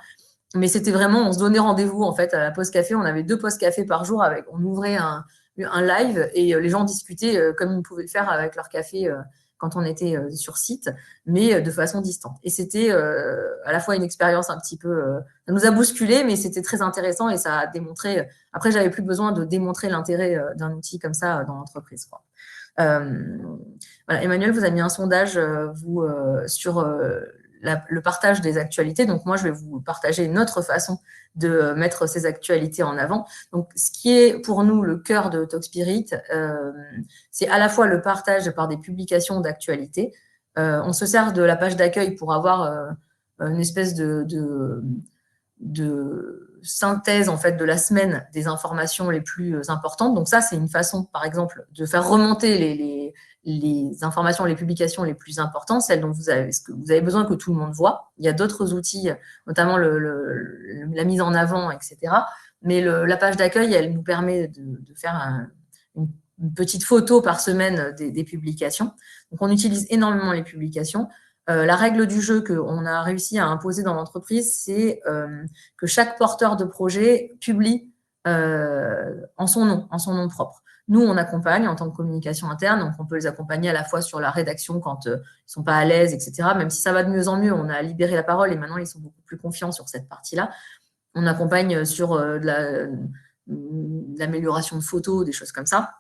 Mais c'était vraiment, on se donnait rendez-vous en fait à la pause café. On avait 2 pauses café par jour. On ouvrait un live et les gens discutaient comme ils pouvaient le faire avec leur café quand on était sur site, mais de façon distante. Et c'était à la fois une expérience un petit peu... ça nous a bousculé, mais c'était très intéressant et ça a démontré... Après, j'avais plus besoin de démontrer l'intérêt d'un outil comme ça dans l'entreprise. Voilà. Emmanuel vous a mis un sondage sur le partage des actualités. Donc, moi, je vais vous partager notre façon de mettre ces actualités en avant. Donc, ce qui est pour nous le cœur de Talkspirit, c'est à la fois le partage par des publications d'actualités. On se sert de la page d'accueil pour avoir une espèce de synthèse en fait de la semaine des informations les plus importantes. Donc ça, c'est une façon, par exemple, de faire remonter les informations, les publications les plus importantes, celles dont vous avez besoin que tout le monde voit. Il y a d'autres outils, notamment la mise en avant, etc. Mais la page d'accueil, elle nous permet de faire une petite photo par semaine des publications. Donc, on utilise énormément les publications. La règle du jeu qu'on a réussi à imposer dans l'entreprise, c'est que chaque porteur de projet publie en son nom propre. Nous, on accompagne en tant que communication interne, donc on peut les accompagner à la fois sur la rédaction quand ils ne sont pas à l'aise, etc. Même si ça va de mieux en mieux, on a libéré la parole et maintenant, ils sont beaucoup plus confiants sur cette partie-là. On accompagne sur l'amélioration de photos, des choses comme ça.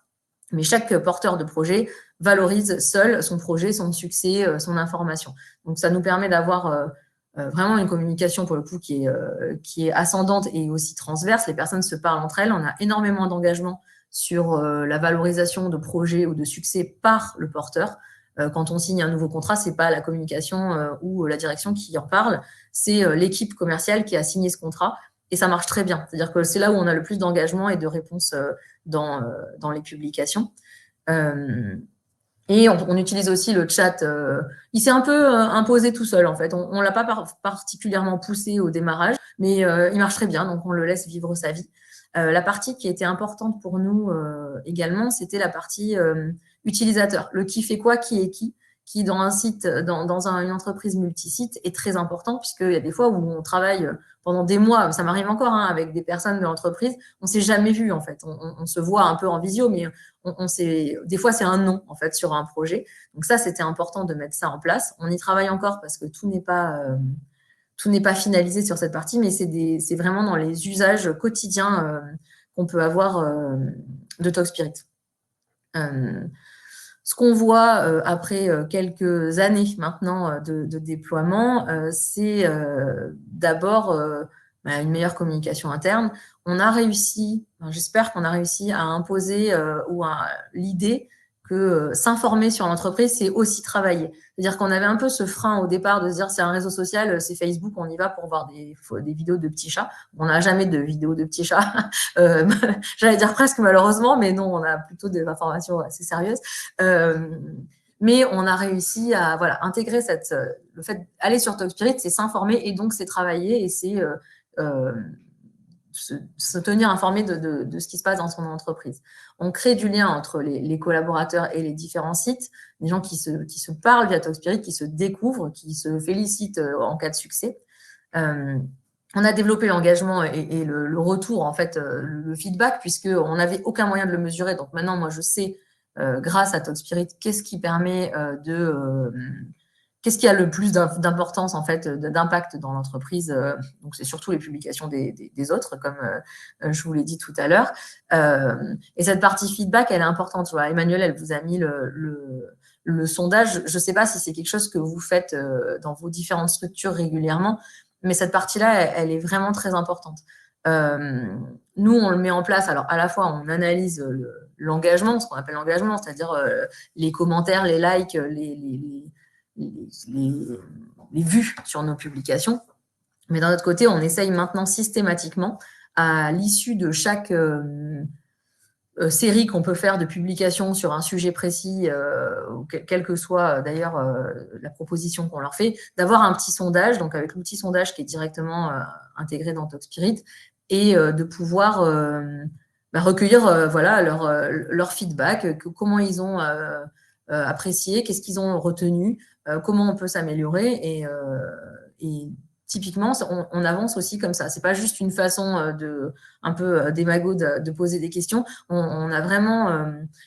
Mais chaque porteur de projet valorise seul son projet, son succès, son information. Donc, ça nous permet d'avoir vraiment une communication, pour le coup, qui est ascendante et aussi transverse. Les personnes se parlent entre elles. On a énormément d'engagement sur la valorisation de projets ou de succès par le porteur. Quand on signe un nouveau contrat, ce n'est pas la communication ou la direction qui en parle, c'est l'équipe commerciale qui a signé ce contrat. Et ça marche très bien. C'est-à-dire que c'est là où on a le plus d'engagement et de réponses dans les publications. Et on utilise aussi le chat. Il s'est un peu imposé tout seul, en fait. On ne l'a pas particulièrement poussé au démarrage, mais il marche très bien, donc on le laisse vivre sa vie. La partie qui était importante pour nous également, c'était la partie utilisateur. Le qui fait quoi, qui est qui dans un site, dans une entreprise multisite est très important, puisqu'il y a des fois où on travaille pendant des mois, ça m'arrive encore avec des personnes de l'entreprise, on ne s'est jamais vu en fait. On se voit un peu en visio, mais des fois c'est un non en fait sur un projet. Donc ça, c'était important de mettre ça en place. On y travaille encore parce que tout n'est pas finalisé sur cette partie, mais c'est vraiment dans les usages quotidiens qu'on peut avoir de TalkSpirit. Ce qu'on voit après quelques années maintenant de déploiement, c'est d'abord une meilleure communication interne. On a réussi, j'espère qu'on a réussi à imposer l'idée que s'informer sur l'entreprise, c'est aussi travailler. C'est-à-dire qu'on avait un peu ce frein au départ de se dire c'est un réseau social, c'est Facebook, on y va pour voir des vidéos de petits chats. On n'a jamais de vidéos de petits chats. J'allais dire presque malheureusement, mais non, on a plutôt des informations assez sérieuses. Mais on a réussi à intégrer le fait d'aller sur TalkSpirit, c'est s'informer et donc c'est travailler et c'est se tenir informé de ce qui se passe dans son entreprise. On crée du lien entre les collaborateurs et les différents sites, des gens qui se parlent via TalkSpirit, qui se découvrent, qui se félicitent en cas de succès. On a développé l'engagement et le retour, en fait, le feedback, puisqu'on n'avait aucun moyen de le mesurer. Donc maintenant, moi, je sais, grâce à TalkSpirit, qu'est-ce qui permet qu'est-ce qui a le plus d'importance, en fait, d'impact dans l'entreprise. Donc, c'est surtout les publications des autres, comme je vous l'ai dit tout à l'heure. Et cette partie feedback, elle est importante. Voilà, Emmanuel, elle vous a mis le sondage. Je ne sais pas si c'est quelque chose que vous faites dans vos différentes structures régulièrement, mais cette partie-là, elle est vraiment très importante. Nous, on le met en place. Alors, à la fois, on analyse l'engagement, ce qu'on appelle l'engagement, c'est-à-dire les commentaires, les likes, les vues sur nos publications. Mais d'un autre côté, on essaye maintenant systématiquement, à l'issue de chaque série qu'on peut faire de publications sur un sujet précis, quelle que soit d'ailleurs la proposition qu'on leur fait, d'avoir un petit sondage, donc avec l'outil sondage qui est directement intégré dans TalkSpirit, et de pouvoir recueillir leur feedback, comment ils ont apprécié, qu'est-ce qu'ils ont retenu, comment on peut s'améliorer et typiquement, on avance aussi comme ça. C'est pas juste une façon un peu démago de poser des questions. On a vraiment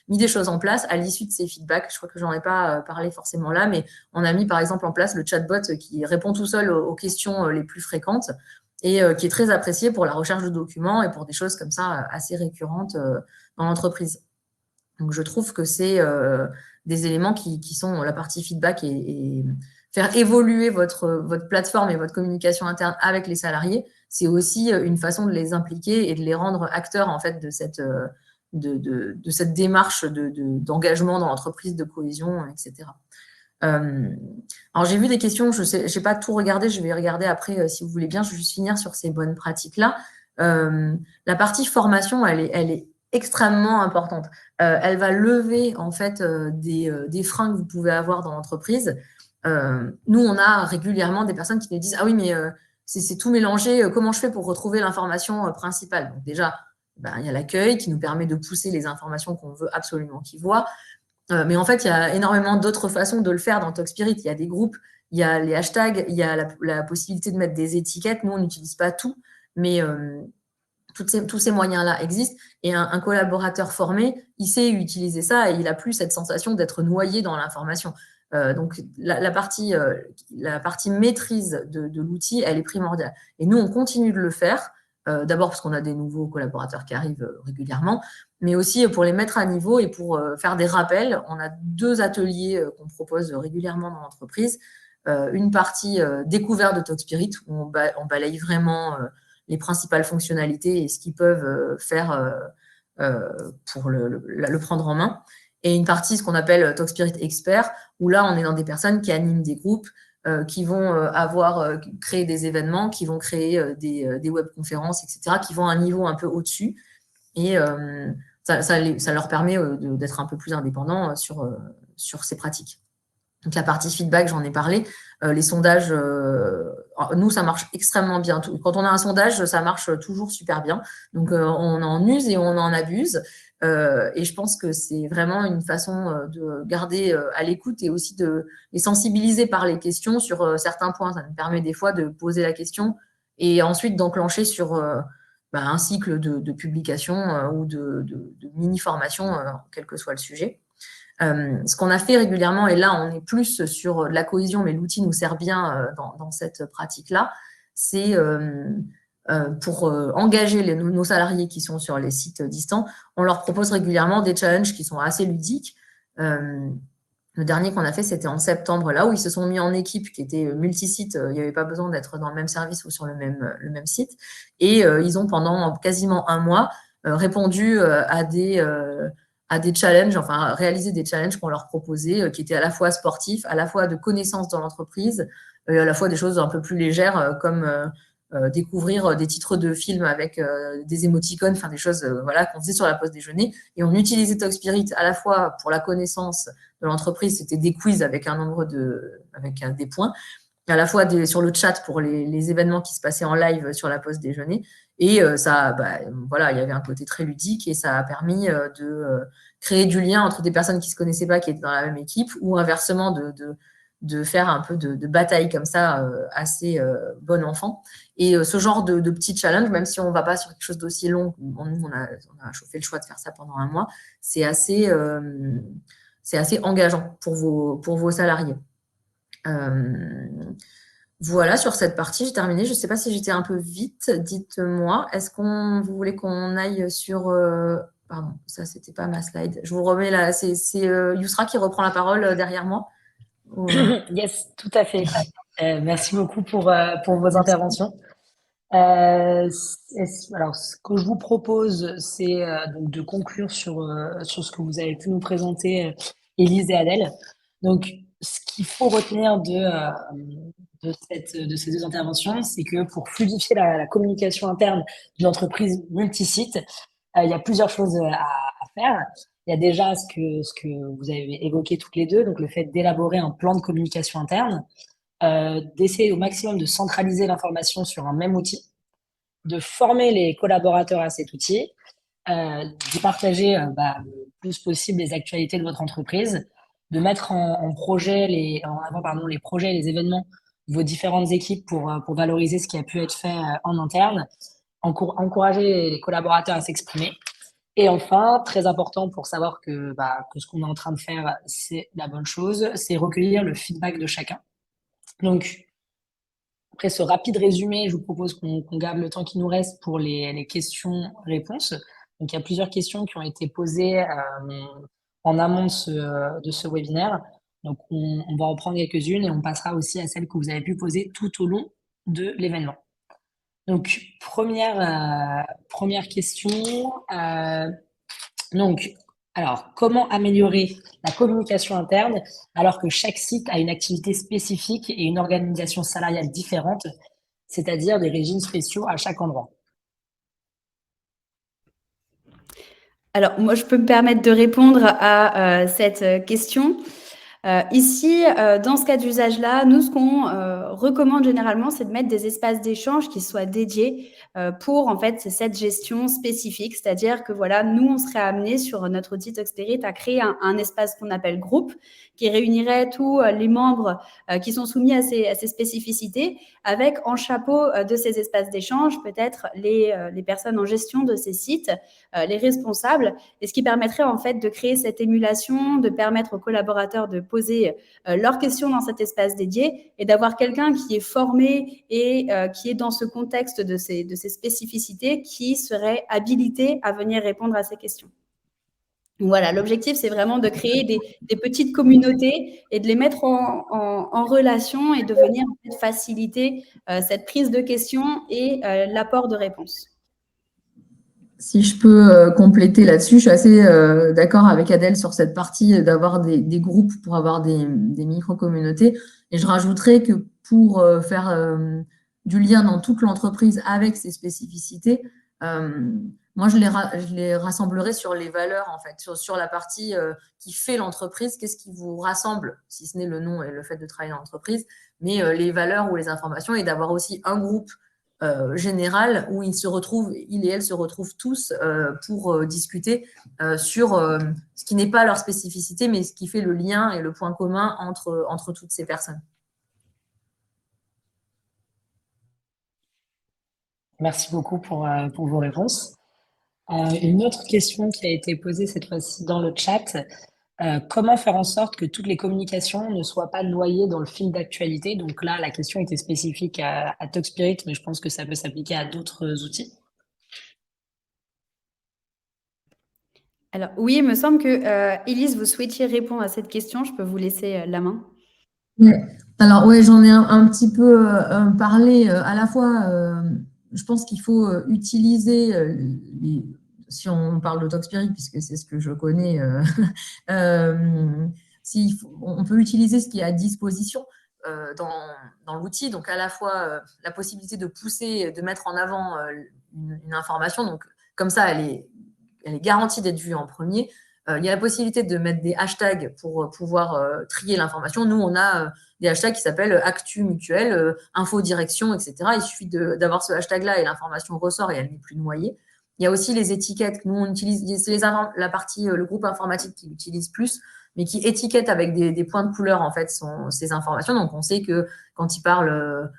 mis des choses en place à l'issue de ces feedbacks. Je crois que j'en ai pas parlé forcément là, mais on a mis par exemple en place le chatbot qui répond tout seul aux questions les plus fréquentes et qui est très apprécié pour la recherche de documents et pour des choses comme ça assez récurrentes dans l'entreprise. Donc, je trouve que c'est des éléments qui sont la partie feedback et faire évoluer votre plateforme et votre communication interne avec les salariés, c'est aussi une façon de les impliquer et de les rendre acteurs en fait de cette démarche d'engagement dans l'entreprise, de cohésion, etc. Alors, j'ai vu des questions, je n'ai pas tout regardé, je vais regarder après si vous voulez bien, je vais juste finir sur ces bonnes pratiques-là. La partie formation, elle est extrêmement importante. Elle va lever en fait des freins que vous pouvez avoir dans l'entreprise. Nous, on a régulièrement des personnes qui nous disent « Ah oui, mais c'est tout mélangé, comment je fais pour retrouver l'information principale ?» Donc déjà, il y a l'accueil qui nous permet de pousser les informations qu'on veut absolument qu'ils voient. Mais en fait, il y a énormément d'autres façons de le faire dans TalkSpirit. Il y a des groupes, il y a les hashtags, il y a la possibilité de mettre des étiquettes. Nous, on n'utilise pas tout, mais tous ces moyens-là existent. Et un collaborateur formé, il sait utiliser ça et il n'a plus cette sensation d'être noyé dans l'information. Donc, la partie maîtrise de l'outil, elle est primordiale. Et nous, on continue de le faire. D'abord parce qu'on a des nouveaux collaborateurs qui arrivent régulièrement, mais aussi pour les mettre à niveau et pour faire des rappels. On a 2 ateliers qu'on propose régulièrement dans l'entreprise. Une partie découverte de TalkSpirit, où on balaye vraiment les principales fonctionnalités et ce qu'ils peuvent faire pour le prendre en main. Et une partie, ce qu'on appelle TalkSpirit Expert, où là, on est dans des personnes qui animent des groupes, qui vont créer des événements, qui vont créer des webconférences, etc., qui vont à un niveau un peu au-dessus. Et ça leur permet d'être un peu plus indépendants sur ces pratiques. Donc, la partie feedback, j'en ai parlé. Les sondages, nous, ça marche extrêmement bien. Quand on a un sondage, ça marche toujours super bien. Donc, on en use et on en abuse. Et je pense que c'est vraiment une façon de garder à l'écoute et aussi de les sensibiliser par les questions sur certains points. Ça nous permet des fois de poser la question et ensuite d'enclencher sur un cycle de publication ou de mini-formation, quel que soit le sujet. Ce qu'on a fait régulièrement, et là on est plus sur la cohésion, mais l'outil nous sert bien dans cette pratique-là, c'est pour engager nos salariés qui sont sur les sites distants, on leur propose régulièrement des challenges qui sont assez ludiques. Le dernier qu'on a fait, c'était en septembre, là où ils se sont mis en équipe qui était multi-site. Il n'y avait pas besoin d'être dans le même service ou sur le même site. Et ils ont pendant quasiment un mois répondu à des challenges, enfin réalisé des challenges qu'on leur proposait, qui étaient à la fois sportifs, à la fois de connaissances dans l'entreprise, à la fois des choses un peu plus légères comme découvrir des titres de films avec des émoticônes, enfin des choses voilà, qu'on faisait sur la pause déjeuner. Et on utilisait TalkSpirit à la fois pour la connaissance de l'entreprise, c'était des quiz avec des points, à la fois sur le chat pour les événements qui se passaient en live sur la pause déjeuner. Et voilà, il y avait un côté très ludique et ça a permis de créer du lien entre des personnes qui ne se connaissaient pas, qui étaient dans la même équipe, ou inversement de faire un peu de bataille comme ça, assez bon enfant. Et ce genre de petits challenges, même si on ne va pas sur quelque chose d'aussi long, on a fait le choix de faire ça pendant un mois, c'est assez engageant pour vos salariés. Voilà, sur cette partie, j'ai terminé. Je ne sais pas si j'étais un peu vite, dites-moi. Est-ce vous voulez qu'on aille sur... Pardon, ça, c'était pas ma slide. Je vous remets là, c'est Yousra qui reprend la parole derrière moi. Yes, tout à fait. Merci beaucoup pour vos interventions. Alors, ce que je vous propose, c'est donc de conclure sur ce que vous avez pu nous présenter, Élise et Adèle. Donc, ce qu'il faut retenir de ces 2 interventions, c'est que pour fluidifier la communication interne d'une entreprise multisite, il y a plusieurs choses à faire. Il y a déjà ce que vous avez évoqué toutes les deux, donc le fait d'élaborer un plan de communication interne, d'essayer au maximum de centraliser l'information sur un même outil, de former les collaborateurs à cet outil, d'y partager le plus possible les actualités de votre entreprise, de mettre en avant les projets et les événements de vos différentes équipes pour valoriser ce qui a pu être fait en interne, encourager les collaborateurs à s'exprimer. Et enfin, très important pour savoir que ce qu'on est en train de faire, c'est la bonne chose, c'est recueillir le feedback de chacun. Donc, après ce rapide résumé, je vous propose qu'on garde le temps qui nous reste pour les questions-réponses. Donc, il y a plusieurs questions qui ont été posées en amont de ce webinaire. Donc, on va en prendre quelques-unes et on passera aussi à celles que vous avez pu poser tout au long de l'événement. Donc, première question. Alors, comment améliorer la communication interne alors que chaque site a une activité spécifique et une organisation salariale différente, c'est-à-dire des régimes spéciaux à chaque endroit? Alors, moi, je peux me permettre de répondre à cette question. Ici, dans ce cas d'usage-là, nous, ce qu'on recommande généralement, c'est de mettre des espaces d'échange qui soient dédiés pour, en fait, cette gestion spécifique. C'est-à-dire que, voilà, nous, on serait amenés sur notre outil TalkSpirit à créer un espace qu'on appelle groupe qui réunirait tous les membres qui sont soumis à ces spécificités avec, en chapeau de ces espaces d'échange, peut-être les personnes en gestion de ces sites, les responsables, et ce qui permettrait, en fait, de créer cette émulation, de permettre aux collaborateurs de poser leurs questions dans cet espace dédié et d'avoir quelqu'un qui est formé et qui est dans ce contexte de ces spécificités qui serait habilité à venir répondre à ces questions. Voilà, l'objectif, c'est vraiment de créer des petites communautés et de les mettre en relation et de venir en fait, faciliter cette prise de questions et l'apport de réponses. Si je peux compléter là-dessus, je suis assez d'accord avec Adèle sur cette partie d'avoir des groupes pour avoir des micro-communautés. Et je rajouterais que pour faire du lien dans toute l'entreprise avec ses spécificités, euh, moi, je les rassemblerai sur les valeurs, en fait, sur la partie qui fait l'entreprise. Qu'est-ce qui vous rassemble, si ce n'est le nom et le fait de travailler dans l'entreprise, mais les valeurs ou les informations, et d'avoir aussi un groupe général où ils et elles se retrouvent tous pour discuter sur ce qui n'est pas leur spécificité, mais ce qui fait le lien et le point commun entre toutes ces personnes. Merci beaucoup pour vos réponses. Une autre question qui a été posée cette fois-ci dans le chat. Comment faire en sorte que toutes les communications ne soient pas noyées dans le fil d'actualité? Donc là, la question était spécifique à Talkspirit, mais je pense que ça peut s'appliquer à d'autres outils. Alors oui, il me semble que Élise, vous souhaitiez répondre à cette question. Je peux vous laisser la main. Ouais. Alors, ouais, j'en ai un petit peu parlé. À la fois, je pense qu'il faut utiliser, si on parle de Talkspirit, puisque c'est ce que je connais, on peut utiliser ce qui est à disposition dans l'outil. Donc, à la fois la possibilité de pousser, de mettre en avant une information. Donc, comme ça, elle est garantie d'être vue en premier. Il y a la possibilité de mettre des hashtags pour pouvoir trier l'information. Nous, on a des hashtags qui s'appellent Actu Mutuel, Info Direction, etc. Il suffit d'avoir ce hashtag-là et l'information ressort et elle n'est plus noyée. Il y a aussi les étiquettes. Nous, on utilise la partie, le groupe informatique qui l'utilise plus, mais qui étiquette avec des points de couleur, en fait, ces informations. Donc, on sait que quand ils parlent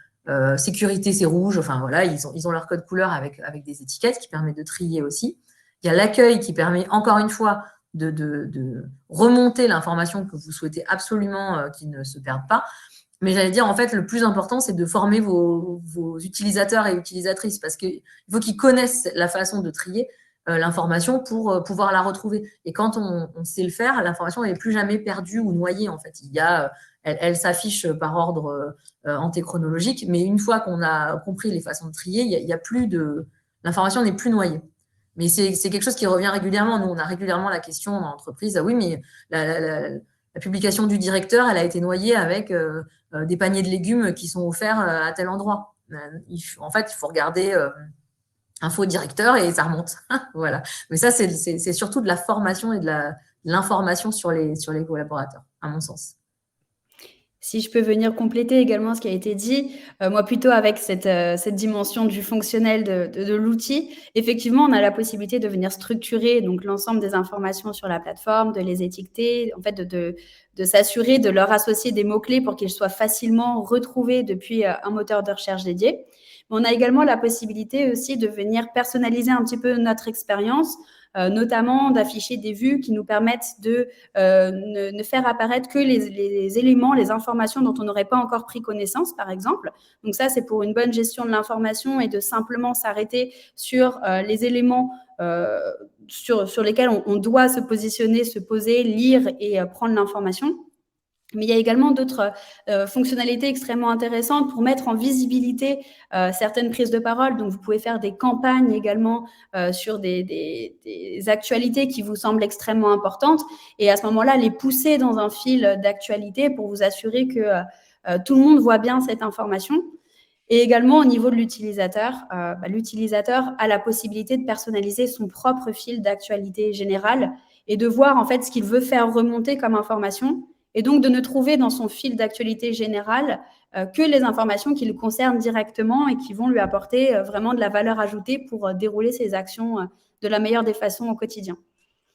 sécurité, c'est rouge. Enfin, voilà, ils ont leur code couleur avec des étiquettes qui permettent de trier aussi. Il y a l'accueil qui permet, encore une fois, de remonter l'information que vous souhaitez absolument qu'il ne se perde pas. Mais j'allais dire, en fait, le plus important, c'est de former vos utilisateurs et utilisatrices parce qu'il faut qu'ils connaissent la façon de trier l'information pour pouvoir la retrouver. Et quand on sait le faire, l'information n'est plus jamais perdue ou noyée, en fait. Elle s'affiche par ordre antéchronologique, mais une fois qu'on a compris les façons de trier, il y a plus l'information n'est plus noyée. Mais c'est quelque chose qui revient régulièrement. Nous, on a régulièrement la question dans l'entreprise, ah oui, mais la publication du directeur, elle a été noyée avec des paniers de légumes qui sont offerts à tel endroit. En fait, il faut regarder info directeur et ça remonte. Voilà. Mais ça, c'est surtout de la formation et de l'information sur les collaborateurs, à mon sens. Si je peux venir compléter également ce qui a été dit, moi plutôt avec cette dimension du fonctionnel de l'outil, effectivement, on a la possibilité de venir structurer donc l'ensemble des informations sur la plateforme, de les étiqueter, en fait de s'assurer de leur associer des mots-clés pour qu'ils soient facilement retrouvés depuis un moteur de recherche dédié. Mais on a également la possibilité aussi de venir personnaliser un petit peu notre expérience, notamment d'afficher des vues qui nous permettent de ne faire apparaître que les éléments, les informations dont on n'aurait pas encore pris connaissance, par exemple. Donc ça, c'est pour une bonne gestion de l'information et de simplement s'arrêter sur les éléments sur lesquels on doit se positionner, se poser, lire et prendre l'information. Mais il y a également d'autres fonctionnalités extrêmement intéressantes pour mettre en visibilité certaines prises de parole. Donc, vous pouvez faire des campagnes également sur des actualités qui vous semblent extrêmement importantes. Et à ce moment-là, les pousser dans un fil d'actualité pour vous assurer que tout le monde voit bien cette information. Et également, au niveau de l'utilisateur, l'utilisateur a la possibilité de personnaliser son propre fil d'actualité générale et de voir en fait ce qu'il veut faire remonter comme information et donc de ne trouver dans son fil d'actualité générale que les informations qui le concernent directement et qui vont lui apporter vraiment de la valeur ajoutée pour dérouler ses actions de la meilleure des façons au quotidien.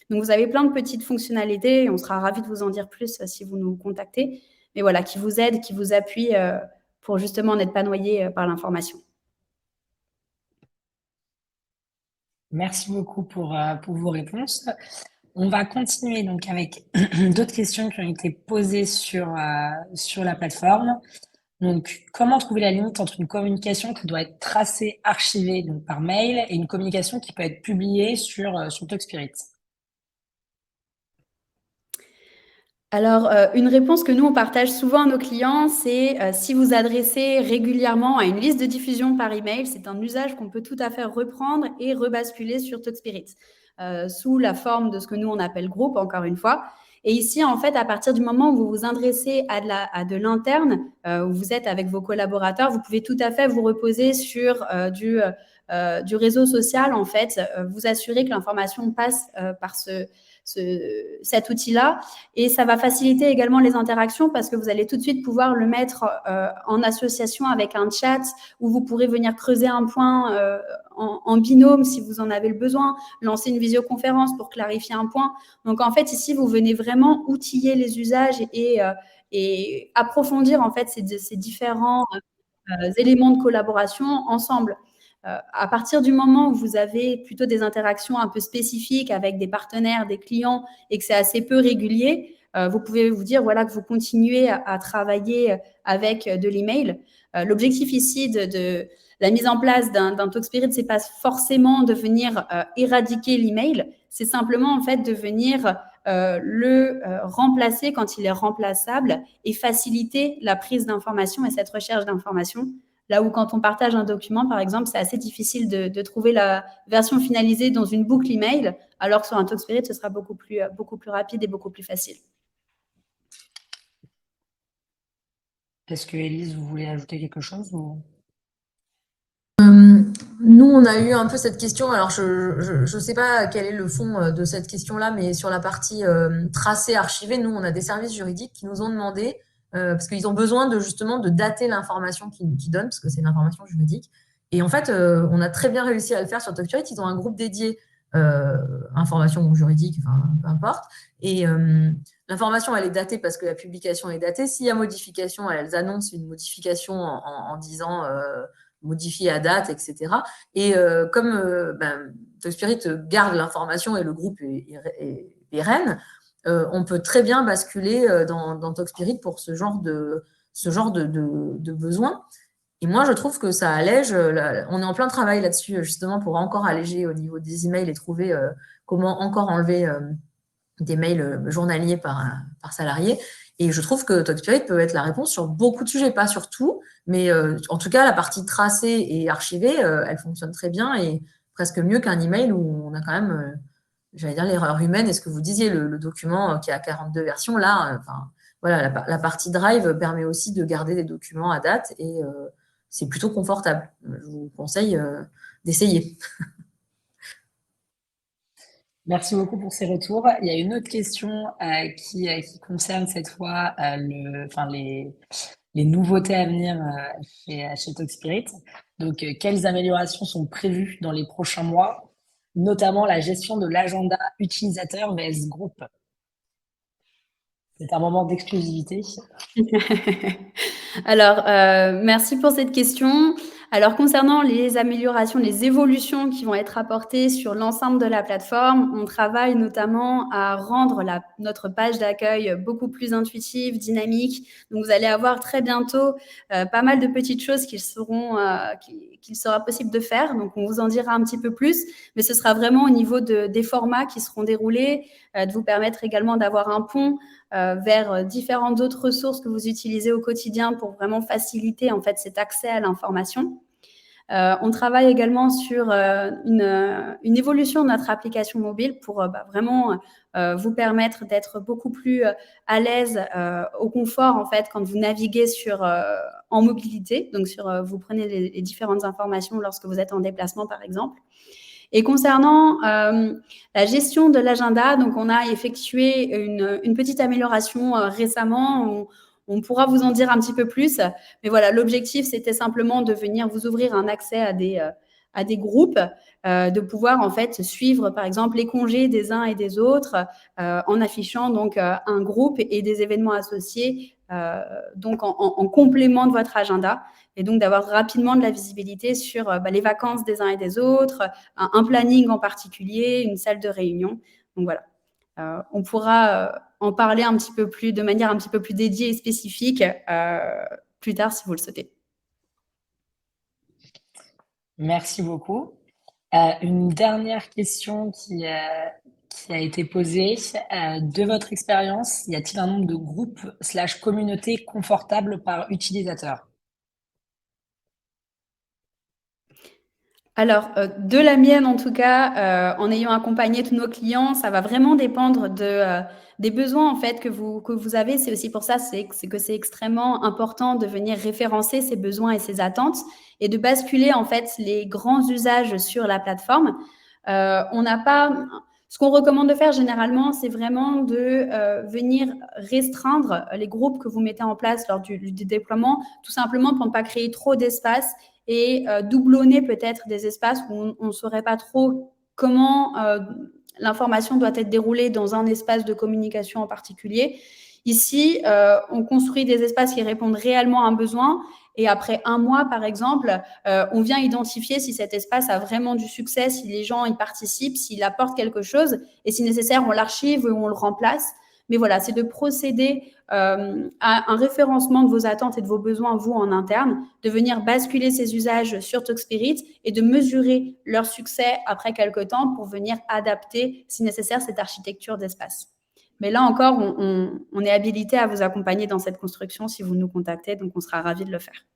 Donc, vous avez plein de petites fonctionnalités et on sera ravis de vous en dire plus si vous nous contactez. Mais voilà, qui vous aident, qui vous appuient pour justement n'être pas noyé par l'information. Merci beaucoup pour vos réponses. On va continuer donc avec d'autres questions qui ont été posées sur la plateforme. Donc, comment trouver la limite entre une communication qui doit être tracée, archivée donc par mail et une communication qui peut être publiée sur Talkspirit? Alors, une réponse que nous, on partage souvent à nos clients, c'est si vous adressez régulièrement à une liste de diffusion par email, c'est un usage qu'on peut tout à fait reprendre et rebasculer sur TalkSpirit sous la forme de ce que nous, on appelle groupe, encore une fois. Et ici, en fait, à partir du moment où vous vous adressez à de l'interne, où vous êtes avec vos collaborateurs, vous pouvez tout à fait vous reposer sur du réseau social, en fait, vous assurer que l'information passe par cet outil-là. Et ça va faciliter également les interactions parce que vous allez tout de suite pouvoir le mettre en association avec un chat où vous pourrez venir creuser un point en binôme si vous en avez le besoin, lancer une visioconférence pour clarifier un point. Donc, en fait, ici, vous venez vraiment outiller les usages et approfondir, en fait, ces différents éléments de collaboration ensemble. À partir du moment où vous avez plutôt des interactions un peu spécifiques avec des partenaires, des clients et que c'est assez peu régulier, vous pouvez vous dire voilà, que vous continuez à travailler avec de l'email. L'objectif ici de la mise en place d'un TalkSpirit, c'est pas forcément de venir éradiquer l'email, c'est simplement en fait de venir le remplacer quand il est remplaçable et faciliter la prise d'informations et cette recherche d'informations. Là où quand on partage un document, par exemple, c'est assez difficile de trouver la version finalisée dans une boucle email, alors que sur un TalkSpirit, ce sera beaucoup plus rapide et beaucoup plus facile. Est-ce que Élise, vous voulez ajouter quelque chose ou... Nous, on a eu un peu cette question. Alors, je sais pas quel est le fond de cette question-là, mais sur la partie tracée, archivée, nous, on a des services juridiques qui nous ont demandé, parce qu'ils ont besoin de justement de dater l'information qu'ils donnent, parce que c'est l'information juridique. Et en fait, on a très bien réussi à le faire sur TalkSpirit. Ils ont un groupe dédié information juridique, enfin, peu importe. Et l'information, elle est datée parce que la publication est datée. S'il y a modification, elles annoncent une modification en disant modifié à date, etc. Et comme TalkSpirit garde l'information et le groupe est pérenne, on peut très bien basculer dans TalkSpirit pour ce genre de besoin. Et moi, je trouve que ça allège. On est en plein travail là-dessus, justement, pour encore alléger au niveau des emails et trouver comment encore enlever des mails journaliers par salarié. Et je trouve que TalkSpirit peut être la réponse sur beaucoup de sujets, pas sur tout, mais en tout cas, la partie tracée et archivée, elle fonctionne très bien et presque mieux qu'un email où on a quand même, j'allais dire, l'erreur humaine. Et ce que vous disiez, le document qui a 42 versions, là, voilà, la partie Drive permet aussi de garder des documents à date et c'est plutôt confortable. Je vous conseille d'essayer. Merci beaucoup pour ces retours. Il y a une autre question qui concerne cette fois les nouveautés à venir chez TalkSpirit. Donc, quelles améliorations sont prévues dans les prochains mois, notamment la gestion de l'agenda utilisateur vs groupe. C'est un moment d'exclusivité. Alors, merci pour cette question. Alors, concernant les améliorations, les évolutions qui vont être apportées sur l'ensemble de la plateforme, on travaille notamment à rendre notre page d'accueil beaucoup plus intuitive, dynamique. Donc, vous allez avoir très bientôt pas mal de petites choses qu'il sera possible de faire. Donc, on vous en dira un petit peu plus, mais ce sera vraiment au niveau des formats qui seront déroulés, de vous permettre également d'avoir un pont vers différentes autres ressources que vous utilisez au quotidien pour vraiment faciliter en fait cet accès à l'information. On travaille également sur une évolution de notre application mobile pour vraiment vous permettre d'être beaucoup plus à l'aise, au confort en fait quand vous naviguez en mobilité. Donc vous prenez les différentes informations lorsque vous êtes en déplacement par exemple. Et concernant la gestion de l'agenda, donc on a effectué une petite amélioration récemment. On pourra vous en dire un petit peu plus. Mais voilà, l'objectif, c'était simplement de venir vous ouvrir un accès à des groupes, de pouvoir en fait suivre par exemple les congés des uns et des autres en affichant donc un groupe et des événements associés donc en complément de votre agenda et donc d'avoir rapidement de la visibilité sur les vacances des uns et des autres, un planning en particulier, une salle de réunion. Donc voilà. On pourra en parler un petit peu plus, de manière un petit peu plus dédiée et spécifique plus tard si vous le souhaitez. Merci beaucoup. Une dernière question qui qui a été posée. De votre expérience, y a-t-il un nombre de groupes/communautés confortables par utilisateur? Alors, de la mienne en tout cas, en ayant accompagné tous nos clients, ça va vraiment dépendre des besoins en fait que vous avez. C'est aussi pour ça que c'est extrêmement important de venir référencer ces besoins et ces attentes et de basculer en fait les grands usages sur la plateforme. On n'a pas... Ce qu'on recommande de faire généralement, c'est vraiment de venir restreindre les groupes que vous mettez en place lors du déploiement, tout simplement pour ne pas créer trop d'espace et doublonner peut-être des espaces où on ne saurait pas trop comment l'information doit être déroulée dans un espace de communication en particulier. Ici, on construit des espaces qui répondent réellement à un besoin et après un mois, par exemple, on vient identifier si cet espace a vraiment du succès, si les gens y participent, s'il apporte quelque chose et si nécessaire, on l'archive ou on le remplace. Mais voilà, c'est de procéder à un référencement de vos attentes et de vos besoins, vous, en interne, de venir basculer ces usages sur Talkspirit et de mesurer leur succès après quelques temps pour venir adapter, si nécessaire, cette architecture d'espace. Mais là encore, on est habilité à vous accompagner dans cette construction si vous nous contactez, donc on sera ravis de le faire.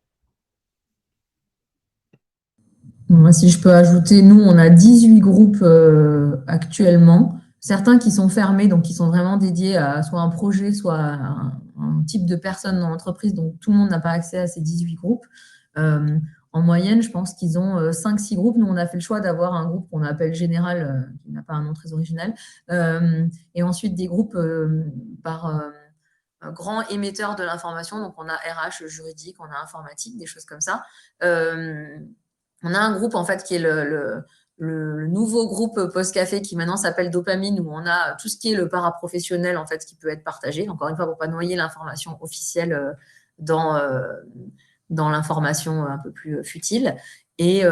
Moi, si je peux ajouter, nous, on a 18 groupes actuellement. Certains qui sont fermés, donc qui sont vraiment dédiés à soit un projet, soit à un type de personne dans l'entreprise. Donc, tout le monde n'a pas accès à ces 18 groupes. En moyenne, je pense qu'ils ont 5-6 groupes. Nous, on a fait le choix d'avoir un groupe qu'on appelle général, qui n'a pas un nom très original, et ensuite des groupes par grand émetteur de l'information. Donc, on a RH, juridique, on a informatique, des choses comme ça. On a un groupe, en fait, qui est le nouveau groupe Post-Café qui maintenant s'appelle Dopamine, où on a tout ce qui est le paraprofessionnel, en fait, qui peut être partagé. Encore une fois, pour ne pas noyer l'information officielle dans l'information un peu plus futile. Et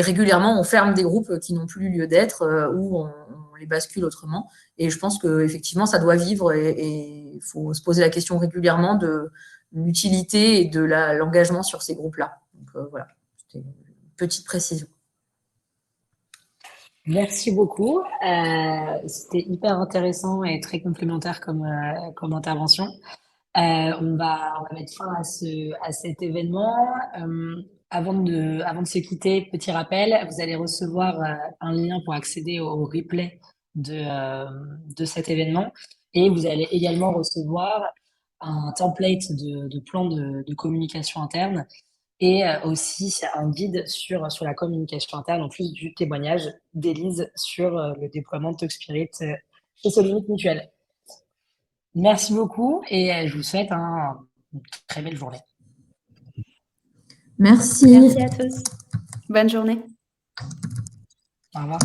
régulièrement, on ferme des groupes qui n'ont plus lieu d'être ou on les bascule autrement. Et je pense qu'effectivement, ça doit vivre et il faut se poser la question régulièrement de l'utilité et de l'engagement sur ces groupes-là. Donc voilà, c'était une petite précision. Merci beaucoup. C'était hyper intéressant et très complémentaire comme intervention. On va mettre fin à cet événement. Avant de se quitter, petit rappel, vous allez recevoir un lien pour accéder au replay de cet événement et vous allez également recevoir un template de plan de communication interne et aussi un guide sur la communication interne, en plus du témoignage d'Élise sur le déploiement de Talkspirit chez Sollimit Mutuel. Merci beaucoup et je vous souhaite une très belle journée. Merci. Merci à tous. Bonne journée. Au revoir.